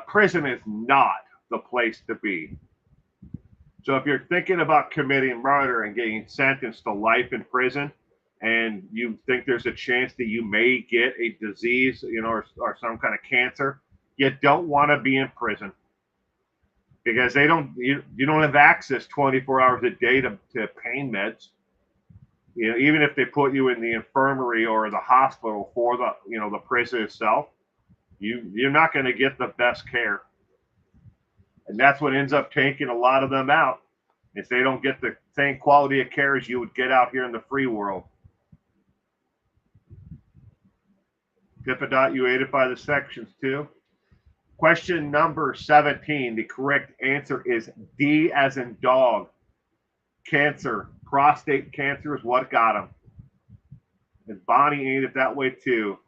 prison is not the place to be. So if you're thinking about committing murder and getting sentenced to life in prison, and you think there's a chance that you may get a disease, or some kind of cancer, you don't want to be in prison because you don't have access 24 hours a day to pain meds. Even if they put you in the infirmary or the hospital for the prison itself, you're not going to get the best care. And that's what ends up taking a lot of them out, is they don't get the same quality of care as you would get out here in the free world. Pippadot, you ate it by the sections too. Question number 17. The correct answer is D as in dog. Cancer. Prostate cancer is what got him. And Bonnie ate it that way too.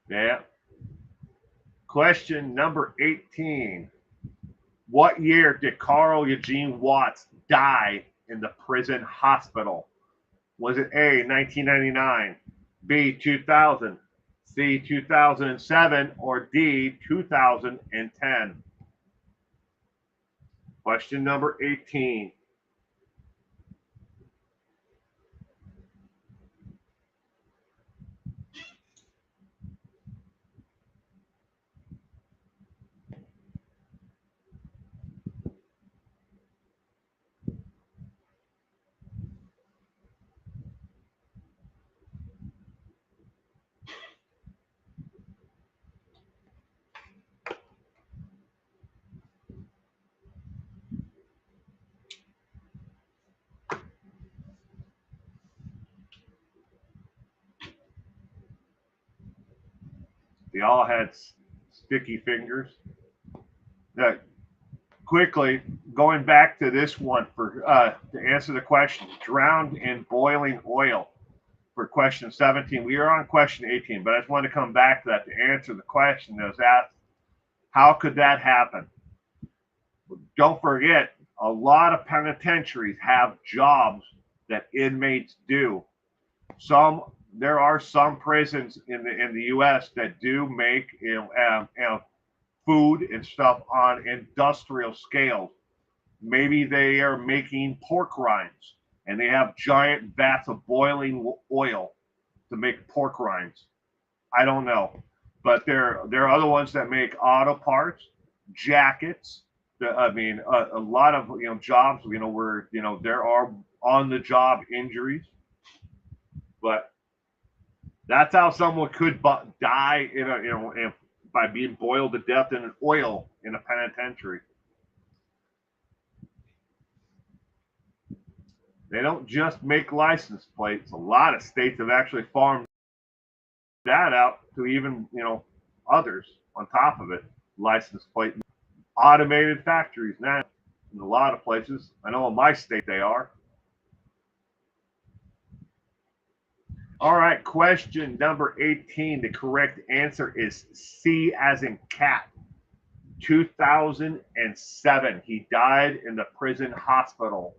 Yeah. Question number 18. What year did Carl Eugene Watts die in the prison hospital? Was it A, 1999, B, 2000, C, 2007, or D, 2010? Question number 18. They all had sticky fingers. Quickly, going back to this one to answer the question, drowned in boiling oil for question 17. We are on question 18, but I just want to come back to that to answer the question that was asked. How could that happen? Don't forget, a lot of penitentiaries have jobs that inmates do. There are some prisons in the U.S. that do make food and stuff on industrial scales. Maybe they are making pork rinds, and they have giant vats of boiling oil to make pork rinds. I don't know, but there are other ones that make auto parts, jackets. A lot of jobs where there are on the job injuries, but that's how someone could die by being boiled to death in an oil in a penitentiary. They don't just make license plates. A lot of states have actually farmed that out to even others on top of it. License plate, automated factories now in a lot of places. I know in my state they are. All right, question number 18. The correct answer is C as in cat. 2007. He died in the prison hospital.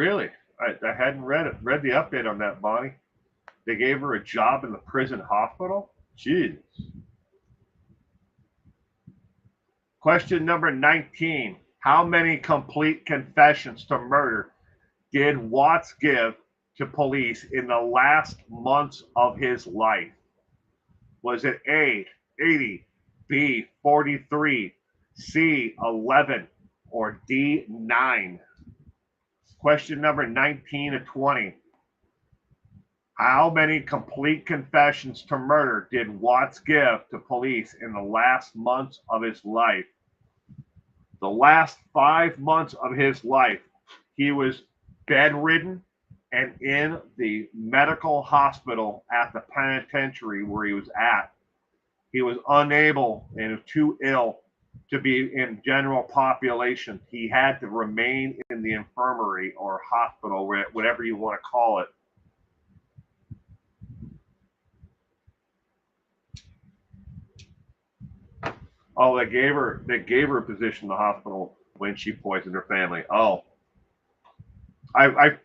Really? I hadn't read the update on that, Bonnie. They gave her a job in the prison hospital? Jeez. Question number 19. How many complete confessions to murder did Watts give to police in the last months of his life? Was it A, 80, B, 43, C, 11, or D, 9? Question number 19 and 20. How many complete confessions to murder did Watts give to police in the last months of his life? The last 5 months of his life, he was bedridden and in the medical hospital at the penitentiary where he was at. He was unable and too ill to be in general population. He had to remain in the infirmary or hospital, whatever you want to call it. Oh, they gave her a position in the hospital when she poisoned her family. Oh, I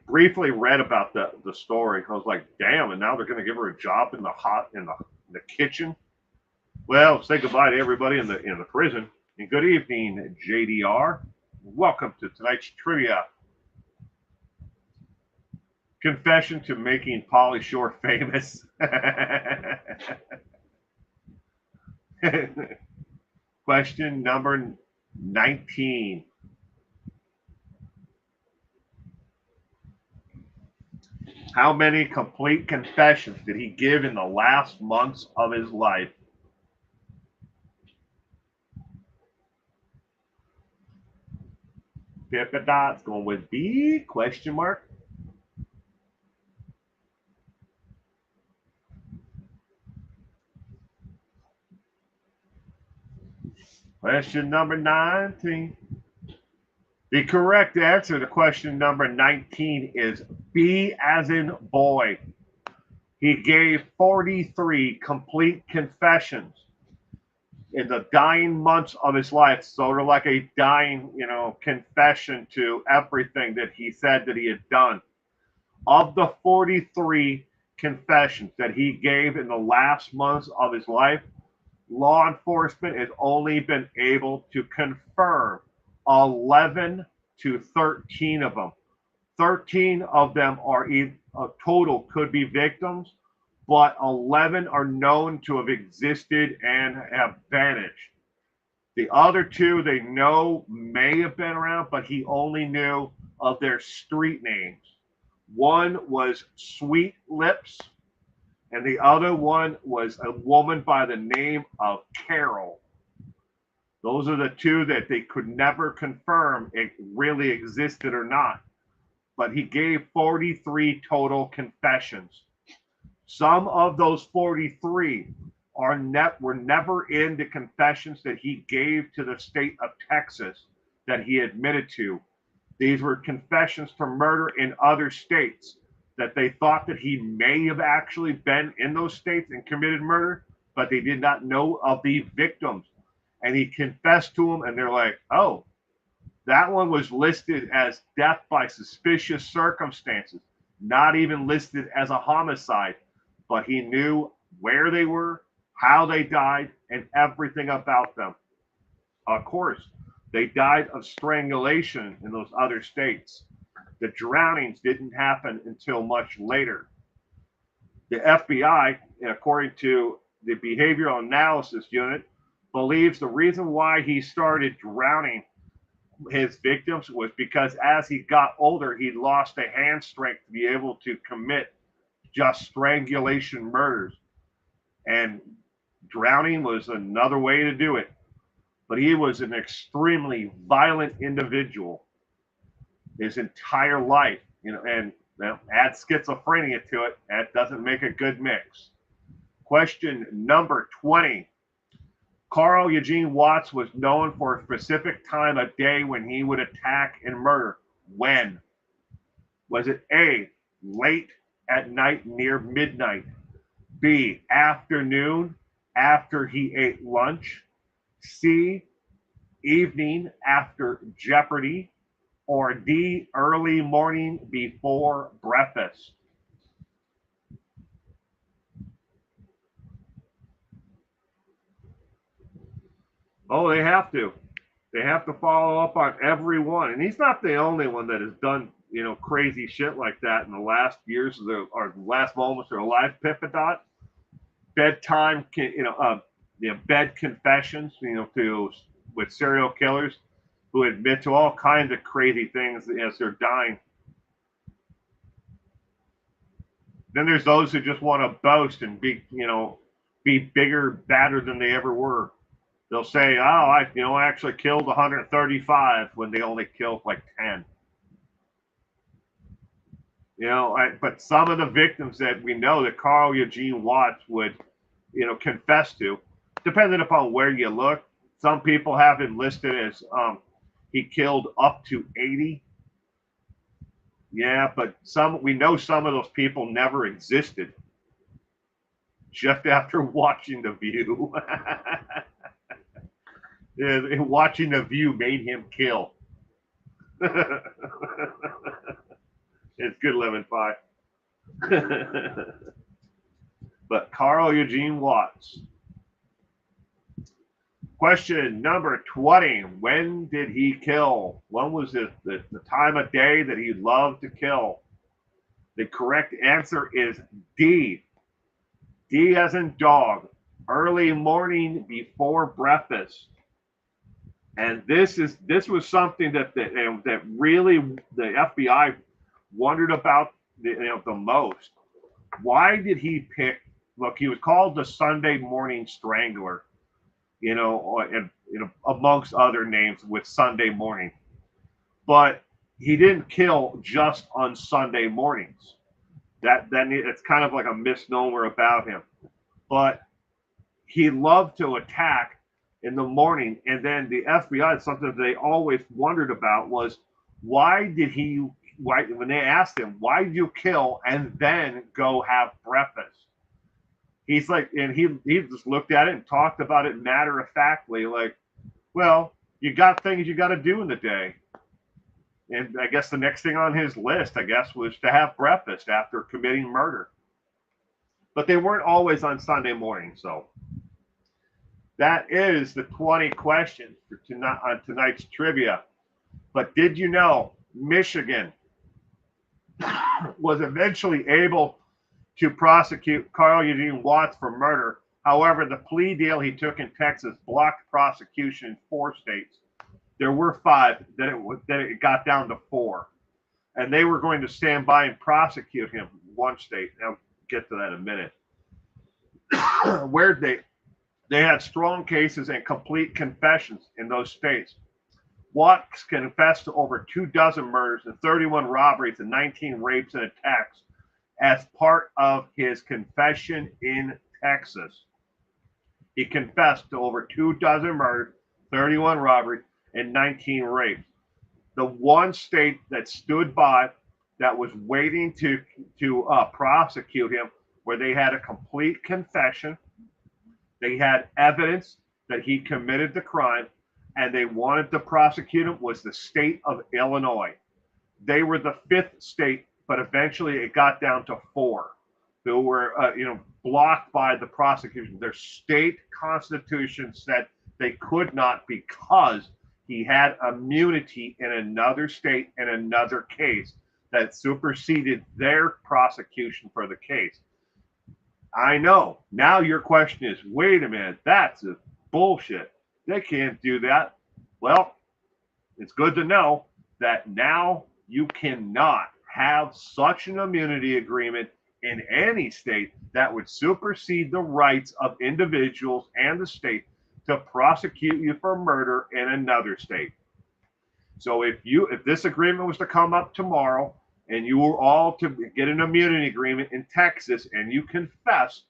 briefly read about the story. I was like, damn, and now they're going to give her a job in the kitchen. Well, say goodbye to everybody in the prison. And good evening, JDR. Welcome to tonight's trivia. Confession to making Pauly Shore famous. Question number 19. How many complete confessions did he give in the last months of his life? Pippa Dot's going with B, question mark. Question number 19. The correct answer to question number 19 is B as in boy. He gave 43 complete confessions in the dying months of his life, sort of like a dying, confession to everything that he said that he had done. Of the 43 confessions that he gave in the last months of his life, law enforcement has only been able to confirm 11 to 13 of them. 13 of them are total could be victims, but 11 are known to have existed and have vanished. The other two they know may have been around, but he only knew of their street names. One was Sweet Lips, and the other one was a woman by the name of Carol. Those are the two that they could never confirm it really existed or not. But he gave 43 total confessions. Some of those 43 were never in the confessions that he gave to the state of Texas that he admitted to. These were confessions for murder in other states that they thought that he may have actually been in those states and committed murder, but they did not know of the victims. And he confessed to them, and they're like, oh, that one was listed as death by suspicious circumstances, not even listed as a homicide, but he knew where they were, how they died, and everything about them. Of course, they died of strangulation in those other states. The drownings didn't happen until much later. The FBI, according to the Behavioral Analysis Unit, believes the reason why he started drowning his victims was because as he got older, he lost the hand strength to be able to commit just strangulation murders. And drowning was another way to do it. But he was an extremely violent individual his entire life, and add schizophrenia to it, that doesn't make a good mix. Question number 20. Carl Eugene Watts was known for a specific time of day when he would attack and murder. When? Was it A, late at night near midnight? B, afternoon after he ate lunch? C, evening after Jeopardy? or D, early morning before breakfast? Oh, they have to. They have to follow up on every one. And he's not the only one that has done, crazy shit like that in the last years of or last moments of their life. Pippadot, bedtime, bed confessions, to with serial killers who admit to all kinds of crazy things as they're dying. Then there's those who just want to boast and be bigger, badder than they ever were. They'll say, "Oh, I actually killed 135," when they only killed like 10. But some of the victims that we know that Carl Eugene Watts would, confess to, depending upon where you look. Some people have him listed as he killed up to 80. Yeah, but we know some of those people never existed. Just after watching The View. Yeah, watching The View made him kill. It's good living pie. But Carl Eugene Watts. Question number 20. When did he kill? When was it the time of day that he loved to kill? The correct answer is D. D as in dog. Early morning before breakfast. And this was something that really the FBI wondered about the most. Why did he pick? Look, he was called the Sunday Morning Strangler, and amongst other names with Sunday morning. But he didn't kill just on Sunday mornings. It's kind of like a misnomer about him. But he loved to attack in the morning, and then the FBI, something they always wondered about was why when they asked him, why did you kill and then go have breakfast? He's like, and he just looked at it and talked about it matter of factly, like, well, you got things you got to do in the day. And I guess the next thing on his list, was to have breakfast after committing murder. But they weren't always on Sunday morning, so that is the 20 questions for on tonight's trivia. But did you know Michigan was eventually able to prosecute Carl Eugene Watts for murder? However, the plea deal he took in Texas blocked prosecution in 4 states. There were 5, then it got down to 4. And they were going to stand by and prosecute him in 1 state. I'll get to that in a minute. Where they had strong cases and complete confessions in those states. Watts confessed to over 24 murders and 31 robberies and 19 rapes and attacks as part of his confession in Texas. He confessed to over 24 murders, 31 robberies, and 19 rapes. The one state that stood by, that was waiting to prosecute him, where they had a complete confession, they had evidence that he committed the crime, and they wanted to prosecute him, was the state of Illinois. They were the 5th state, but eventually it got down to 4 who were, blocked by the prosecution. Their state constitution said they could not because he had immunity in another state in another case that superseded their prosecution for the case. I know. Now your question is, wait a minute, that's a bullshit. They can't do that. Well, it's good to know that now you cannot have such an immunity agreement in any state that would supersede the rights of individuals and the state to prosecute you for murder in another state. So if this agreement was to come up tomorrow and you were all to get an immunity agreement in Texas and you confess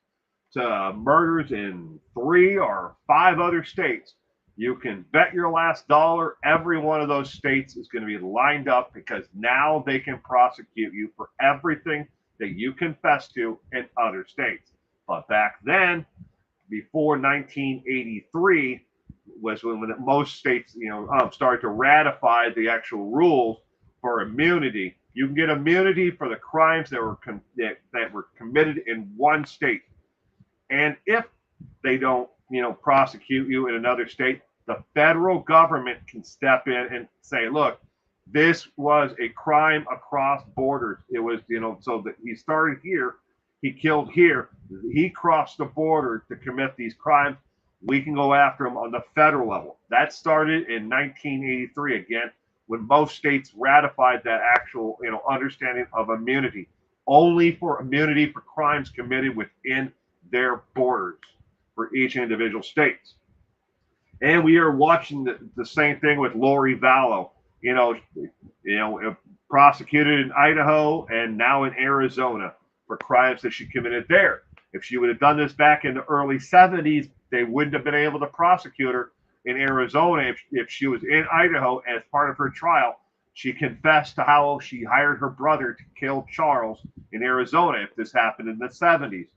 to murders in 3 or 5 other states, you can bet your last dollar every one of those states is going to be lined up, because now they can prosecute you for everything that you confess to in other states. But back then, before 1983, was when most states, started to ratify the actual rules for immunity. You can get immunity for the crimes that were committed in one state. And if they don't, prosecute you in another state, the federal government can step in and say, look, this was a crime across borders. It was, so that he started here, he killed here, he crossed the border to commit these crimes. We can go after him on the federal level. That started in 1983 again, when most states ratified that actual, understanding of immunity, only for immunity for crimes committed within their borders for each individual states. And we are watching the same thing with Lori Vallow, prosecuted in Idaho and now in Arizona for crimes that she committed there. If she would have done this back in the early 70s, they wouldn't have been able to prosecute her in Arizona. If she was in Idaho as part of her trial, she confessed to how she hired her brother to kill Charles in Arizona if this happened in the 70s.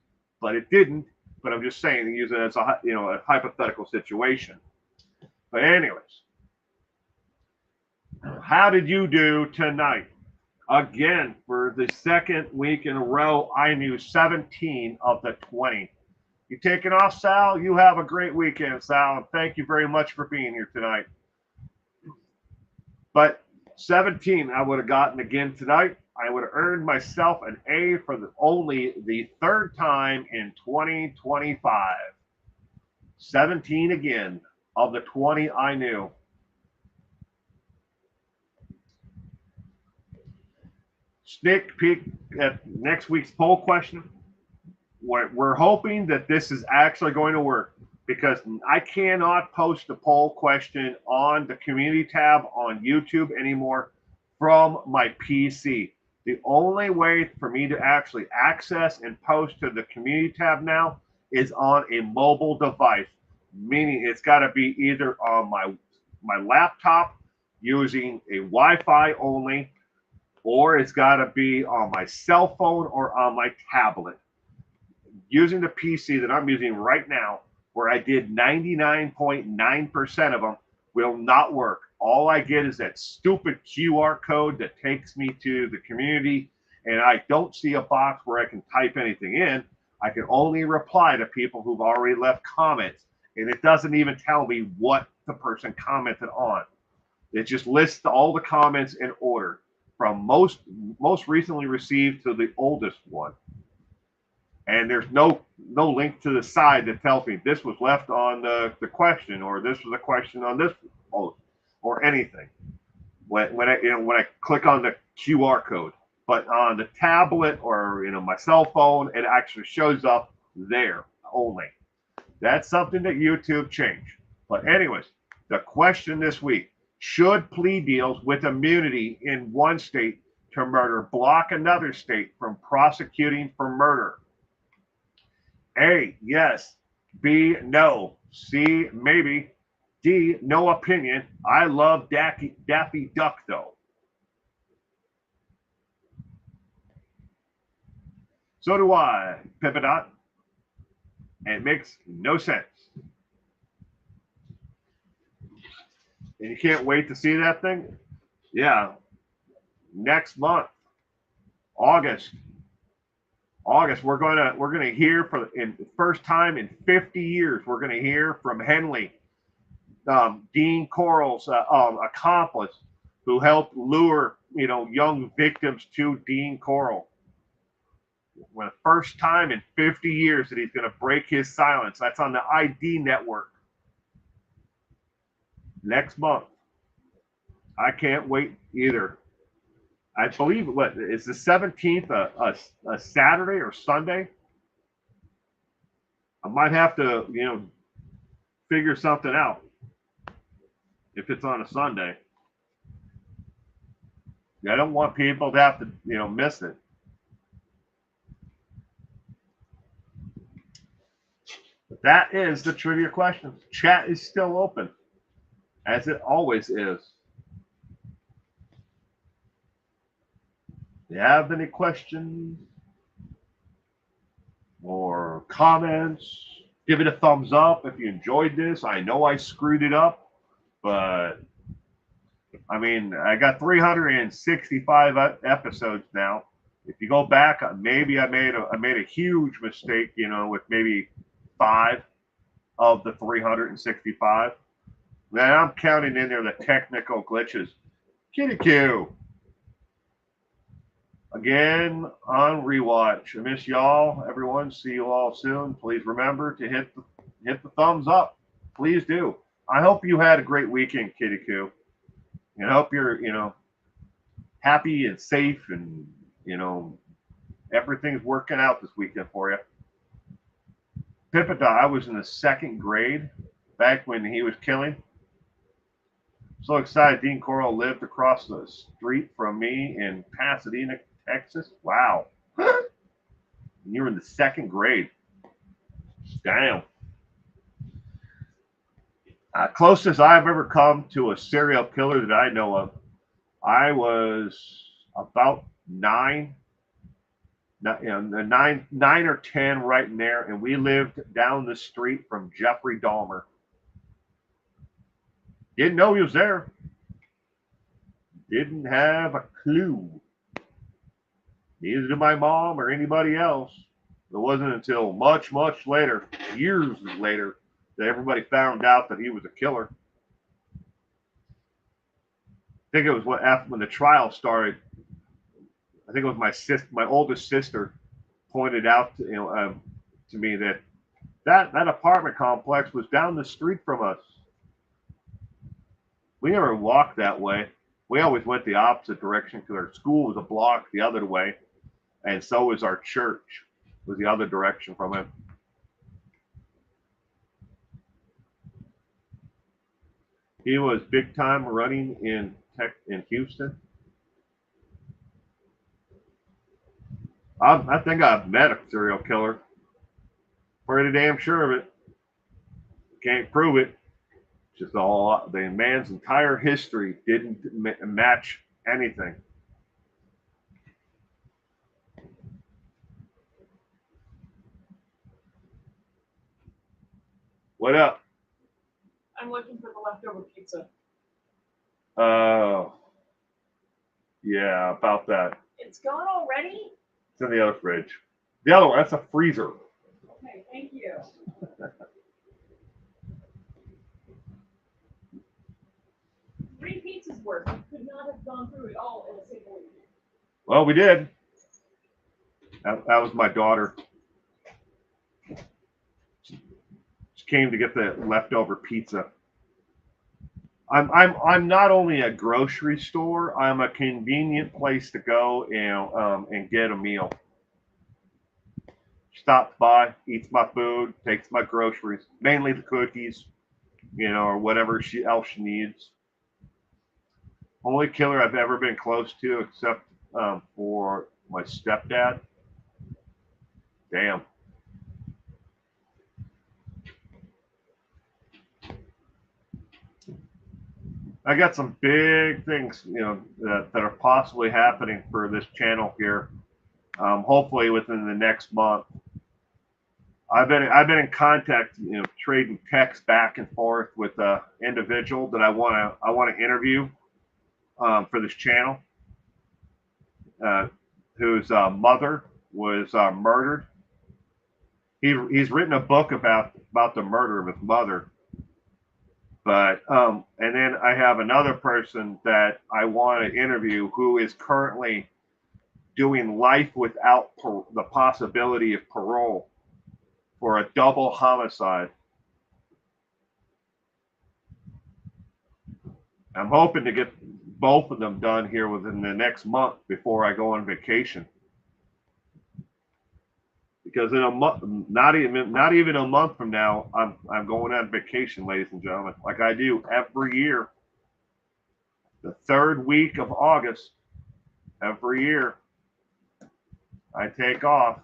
But it didn't. But I'm just saying, use it as a hypothetical situation. But anyways, how did you do tonight? Again, for the second week in a row, I knew 17 of the 20. You taking off, Sal? You have a great weekend, Sal, and thank you very much for being here tonight. But 17 I would have gotten again tonight. I would have earned myself an A for only the third time in 2025. 17 again of the 20 I knew. Sneak peek at next week's poll question. We're hoping that this is actually going to work, because I cannot post the poll question on the community tab on YouTube anymore from my PC. The only way for me to actually access and post to the community tab now is on a mobile device, meaning it's got to be either on my laptop using a Wi-Fi only, or it's got to be on my cell phone or on my tablet. Using the PC that I'm using right now, where I did 99.9% of them, will not work. All I get is that stupid QR code that takes me to the community, and I don't see a box where I can type anything in. I can only reply to people who've already left comments, and it doesn't even tell me what the person commented on. It just lists all the comments in order, from most recently received to the oldest one. And there's no link to the side that tells me this was left on the question, or this was a question on this post, or anything. When I click on the QR code, but on the tablet or my cell phone, it actually shows up there only. That's something that YouTube changed. But anyways, the question this week: should plea deals with immunity in one state to murder block another state from prosecuting for murder? A, yes. B, no. C, maybe. D, no opinion. I love Daffy Duck, though. So do I, Pippadot. And it makes no sense. And you can't wait to see that thing? Yeah. Next month, August, we're gonna hear for the first time in 50 years. We're gonna hear from Henley, Dean Corll's accomplice, who helped lure young victims to Dean Corll. For the first time in 50 years that he's gonna break his silence. That's on the ID network next month. I can't wait either. I believe what is the 17th a Saturday or Sunday? I might have to figure something out if it's on a Sunday. I don't want people to have to miss it. But that is the trivia question. Chat is still open, as it always is. If you have any questions or comments, give it a thumbs up if you enjoyed this. I know I screwed it up, but I mean, I got 365 episodes now. If you go back, maybe I made a huge mistake, you know, with maybe 5 of the 365. Then I'm counting in there the technical glitches. Kitty Q. Again on rewatch. I miss y'all, everyone. See you all soon. Please remember to hit the thumbs up. Please do. I hope you had a great weekend, Kitty Q. And I hope you're, happy and safe and, everything's working out this weekend for you. Pipita, I was in the 2nd grade back when he was killing. So excited. Dean Coral lived across the street from me in Pasadena, Texas. Wow. You were in the 2nd grade. Damn. Closest I've ever come to a serial killer that I know of, I was about 9 or 10, right in there, and we lived down the street from Jeffrey Dahmer. Didn't know he was there. Didn't have a clue. Neither did my mom or anybody else. It wasn't until much, much later, years later, that everybody found out that he was a killer. I think it was when the trial started. I think it was my oldest sister pointed out to me that apartment complex was down the street from us. We never walked that way. We always went the opposite direction because our school was a block the other way, and so was our church, was the other direction from it. He was big time running in Houston. I think I've met a serial killer. Pretty damn sure of it. Can't prove it. Just the man's entire history didn't match anything. What up? I'm looking for the leftover pizza. Oh, yeah, about that. It's gone already? It's in the other fridge. The other one, that's a freezer. Okay, thank you. 3 pizzas worth. We could not have gone through it all in a single week. Well, we did. That was my daughter. She came to get the leftover pizza. I'm not only a grocery store. I'm a convenient place to go and get a meal. Stops by, eats my food, takes my groceries, mainly the cookies, or whatever else she needs. Only killer I've ever been close to, except for my stepdad. Damn. I got some big things, that are possibly happening for this channel here. Hopefully within the next month. I've been in contact, trading texts back and forth with an individual that I want to interview for this channel, whose mother was murdered. He's written a book about the murder of his mother. But and then I have another person that I want to interview who is currently doing life without the possibility of parole for a double homicide. I'm hoping to get both of them done here within the next month before I go on vacation. Because in a month, not even a month from now, I'm going on vacation, ladies and gentlemen, like I do every year. The 3rd week of August, every year, I take off.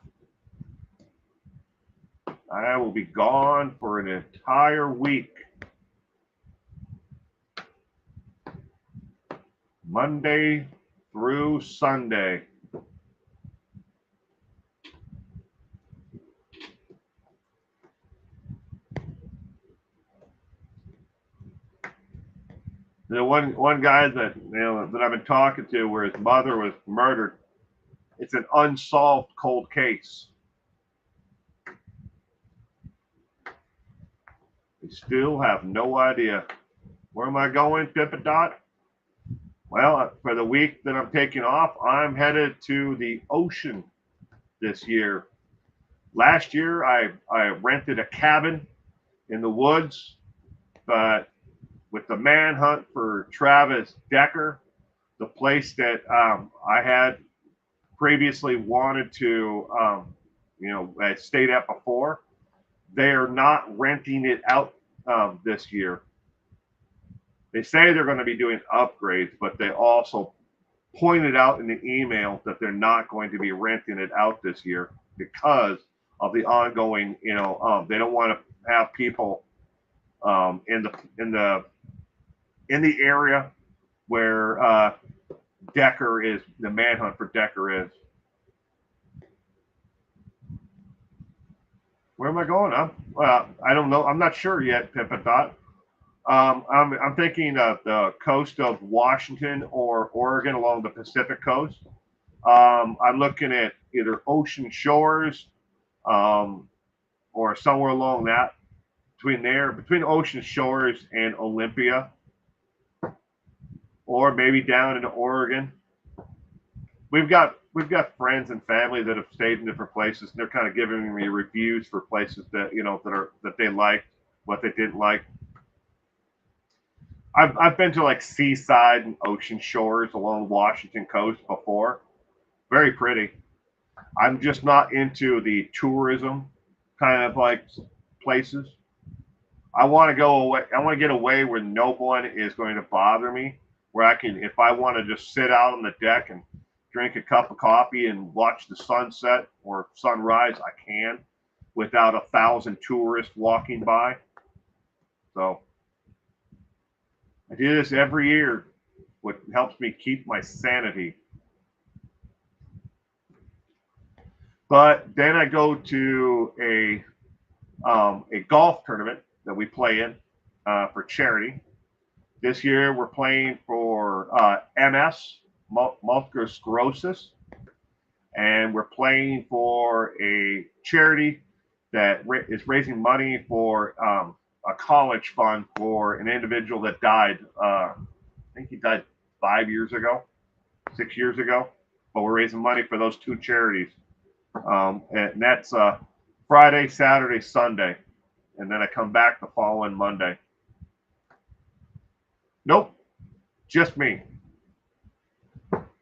I will be gone for an entire week. Monday through Sunday. The one guy that that I've been talking to, where his mother was murdered, it's an unsolved cold case. We still have no idea. Where am I going, Pippa Dot? Well, for the week that I'm taking off, I'm headed to the ocean this year. Last year, I rented a cabin in the woods, but with the manhunt for Travis Decker, the place that I had previously wanted to, I stayed at before, they are not renting it out this year. They say they're going to be doing upgrades, but they also pointed out in the email that they're not going to be renting it out this year because of the ongoing, they don't want to have people in the area where Decker is, the manhunt for Decker is. Where am I going? I don't know. I'm not sure yet, Pippa Thought. I'm thinking of the coast of Washington or Oregon along the Pacific coast. I'm looking at either ocean shores um, or somewhere along that between ocean shores and Olympia, or maybe down in Oregon. We've got friends and family that have stayed in different places, and they're kind of giving me reviews for places that that they liked, what they didn't like. I've been to like seaside and ocean shores along the Washington coast before. Very pretty. I'm just not into the tourism kind of like places. I want to go away. I want to get away where no one is going to bother me. Where I can, if I want to just sit out on the deck and drink a cup of coffee and watch the sunset or sunrise, I can without 1,000 tourists walking by. So I do this every year, what helps me keep my sanity. But then I go to a golf tournament that we play in for charity. This year we're playing for MS, multiple sclerosis, and we're playing for a charity that is raising money for a college fund for an individual that died. I think he died 5 years ago, 6 years ago. But we're raising money for those two charities, and that's Friday, Saturday, Sunday, and then I come back the following Monday. Nope, just me.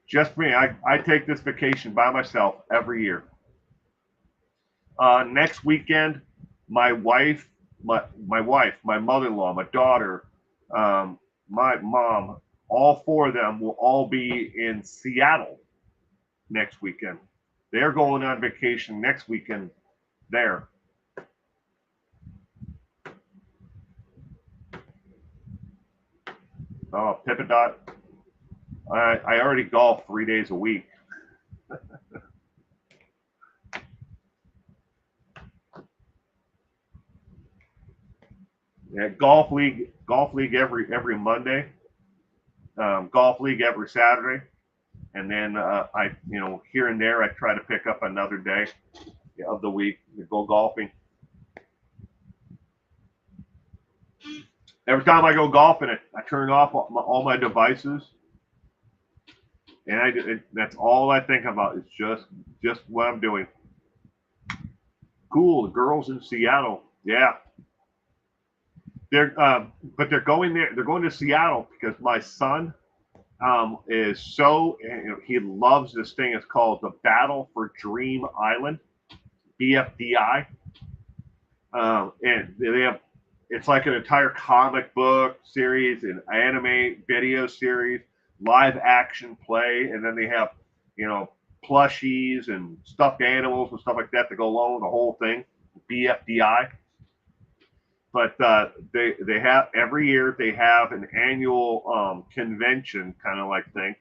Just me. I take this vacation by myself every year. Next weekend, my wife, my mother-in-law, my daughter, my mom, all four of them will all be in Seattle next weekend. They're going on vacation next weekend there. Oh, Pippa Dot. I already golf 3 days a week. Yeah, golf league every Monday, golf league every Saturday, and then I here and there I try to pick up another day of the week to go golfing. Every time I go golfing, I turn off all my devices, and that's all I think about is just what I'm doing. Cool, the girls in Seattle, yeah. But they're going there. They're going to Seattle because my son is so he loves this thing. It's called the Battle for Dream Island, BFDI, and they have it's like an entire comic book series, an anime video series, live action play, and then they have plushies and stuffed animals and stuff like that to go along with the whole thing. BFDI. But they have every year they have an annual convention kind of like thing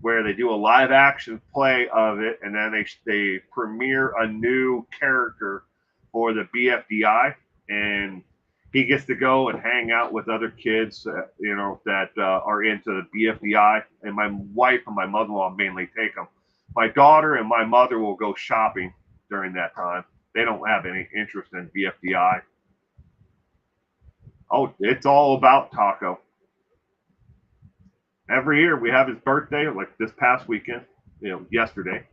where they do a live action play of it, and then they premiere a new character for the BFDI, and he gets to go and hang out with other kids, you know, that are into the BFDI. And my wife and my mother-in-law mainly take them. My daughter and my mother will go shopping during that time. They don't have any interest in BFDI. Oh, it's all about Taco. Every year we have his birthday, like this past weekend, you know, yesterday.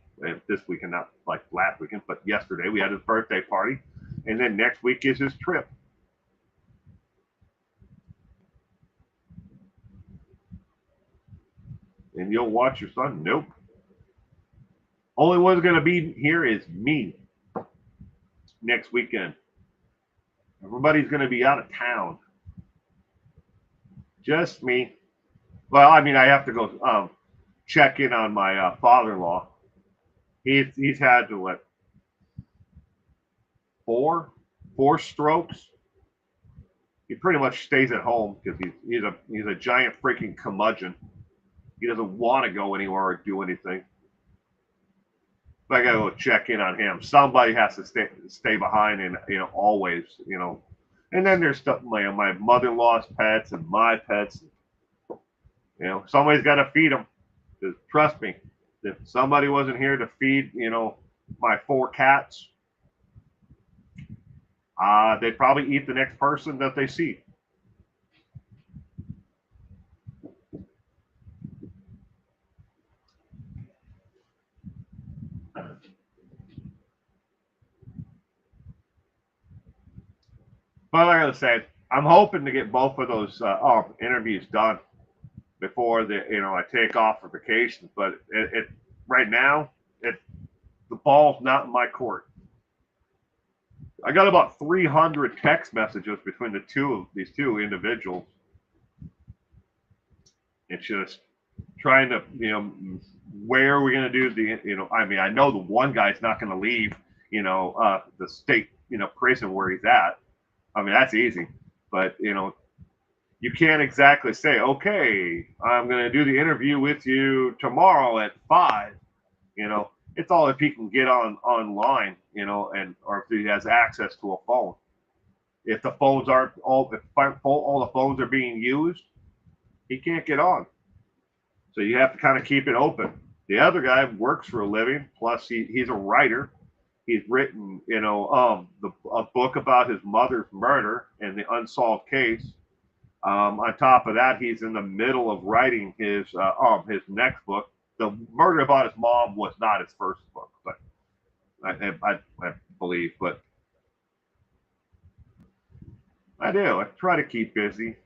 This weekend, not like last weekend, but yesterday we had his birthday party. And then next week is his trip. And you'll watch your son? Nope. Only one's going to be here is me next weekend. Everybody's going to be out of town. Just me. Well, I mean, I have to go check in on my father-in-law. He's had to what, four strokes. He pretty much stays at home because he's a giant freaking curmudgeon. He doesn't want to go anywhere or do anything. But I gotta go check in on him. Somebody has to stay behind, and you know, always, you know. And then there's stuff my mother-in-law's pets and my pets. You know, somebody's got to feed them. Because trust me, if somebody wasn't here to feed, you know, my 4 cats, they'd probably eat the next person that they see. But like I said, I'm hoping to get both of those interviews done before I take off for vacation. But it right now, the ball's not in my court. I got about 300 text messages between these two individuals. It's just trying to, you know, where are we going to do I mean, I know the one guy's not going to leave, the state, prison where he's at. I mean, that's easy. But, you can't exactly say, okay, I'm going to do the interview with you tomorrow at 5. It's all if he can get online, or if he has access to a phone. If the phones aren't all the phones are being used, he can't get on. So you have to kind of keep it open. The other guy works for a living, plus he's a writer. He's written, a book about his mother's murder and the unsolved case. On top of that, he's in the middle of writing his next book. The Murder About His Mom was not his first book, but I believe. But I do. I try to keep busy.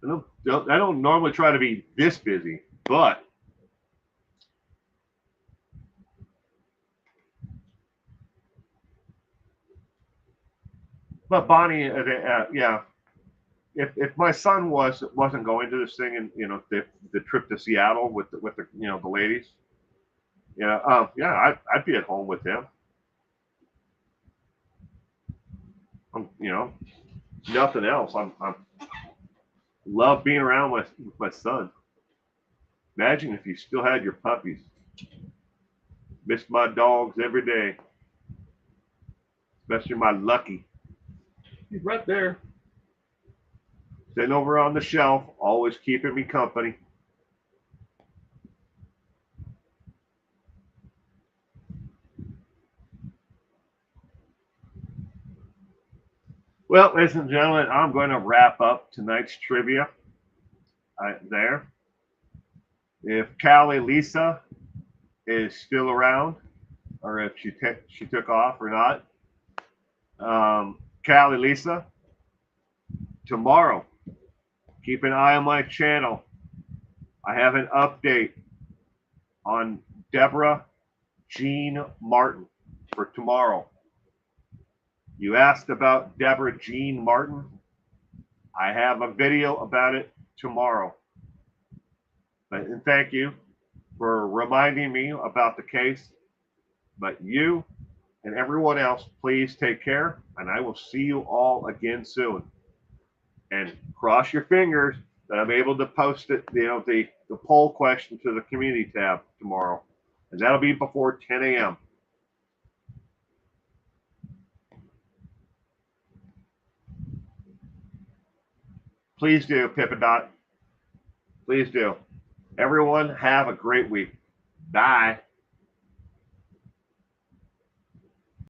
I don't normally try to be this busy, but Bonnie, yeah. If my son wasn't going to this thing and the trip to Seattle with the the ladies, I'd be at home with him. Nothing else. I'm love being around with my son. Imagine if you still had your puppies. Miss my dogs every day, especially my Lucky. He's right there, sitting over on the shelf, always keeping me company. Well, ladies and gentlemen, I'm going to wrap up tonight's trivia there. If Callie Lisa is still around, or if she took off or not, Callie Lisa, tomorrow, keep an eye on my channel. I have an update on Deborah Jean Martin for tomorrow. You asked about Deborah Jean Martin. I have a video about it tomorrow. And thank you for reminding me about the case. But you and everyone else, please take care, and I will see you all again soon. And cross your fingers that I'm able to post it, the poll question to the community tab tomorrow. And that'll be before 10 a.m. Please do, Pip and Dot. Please do. Everyone have a great week. Bye.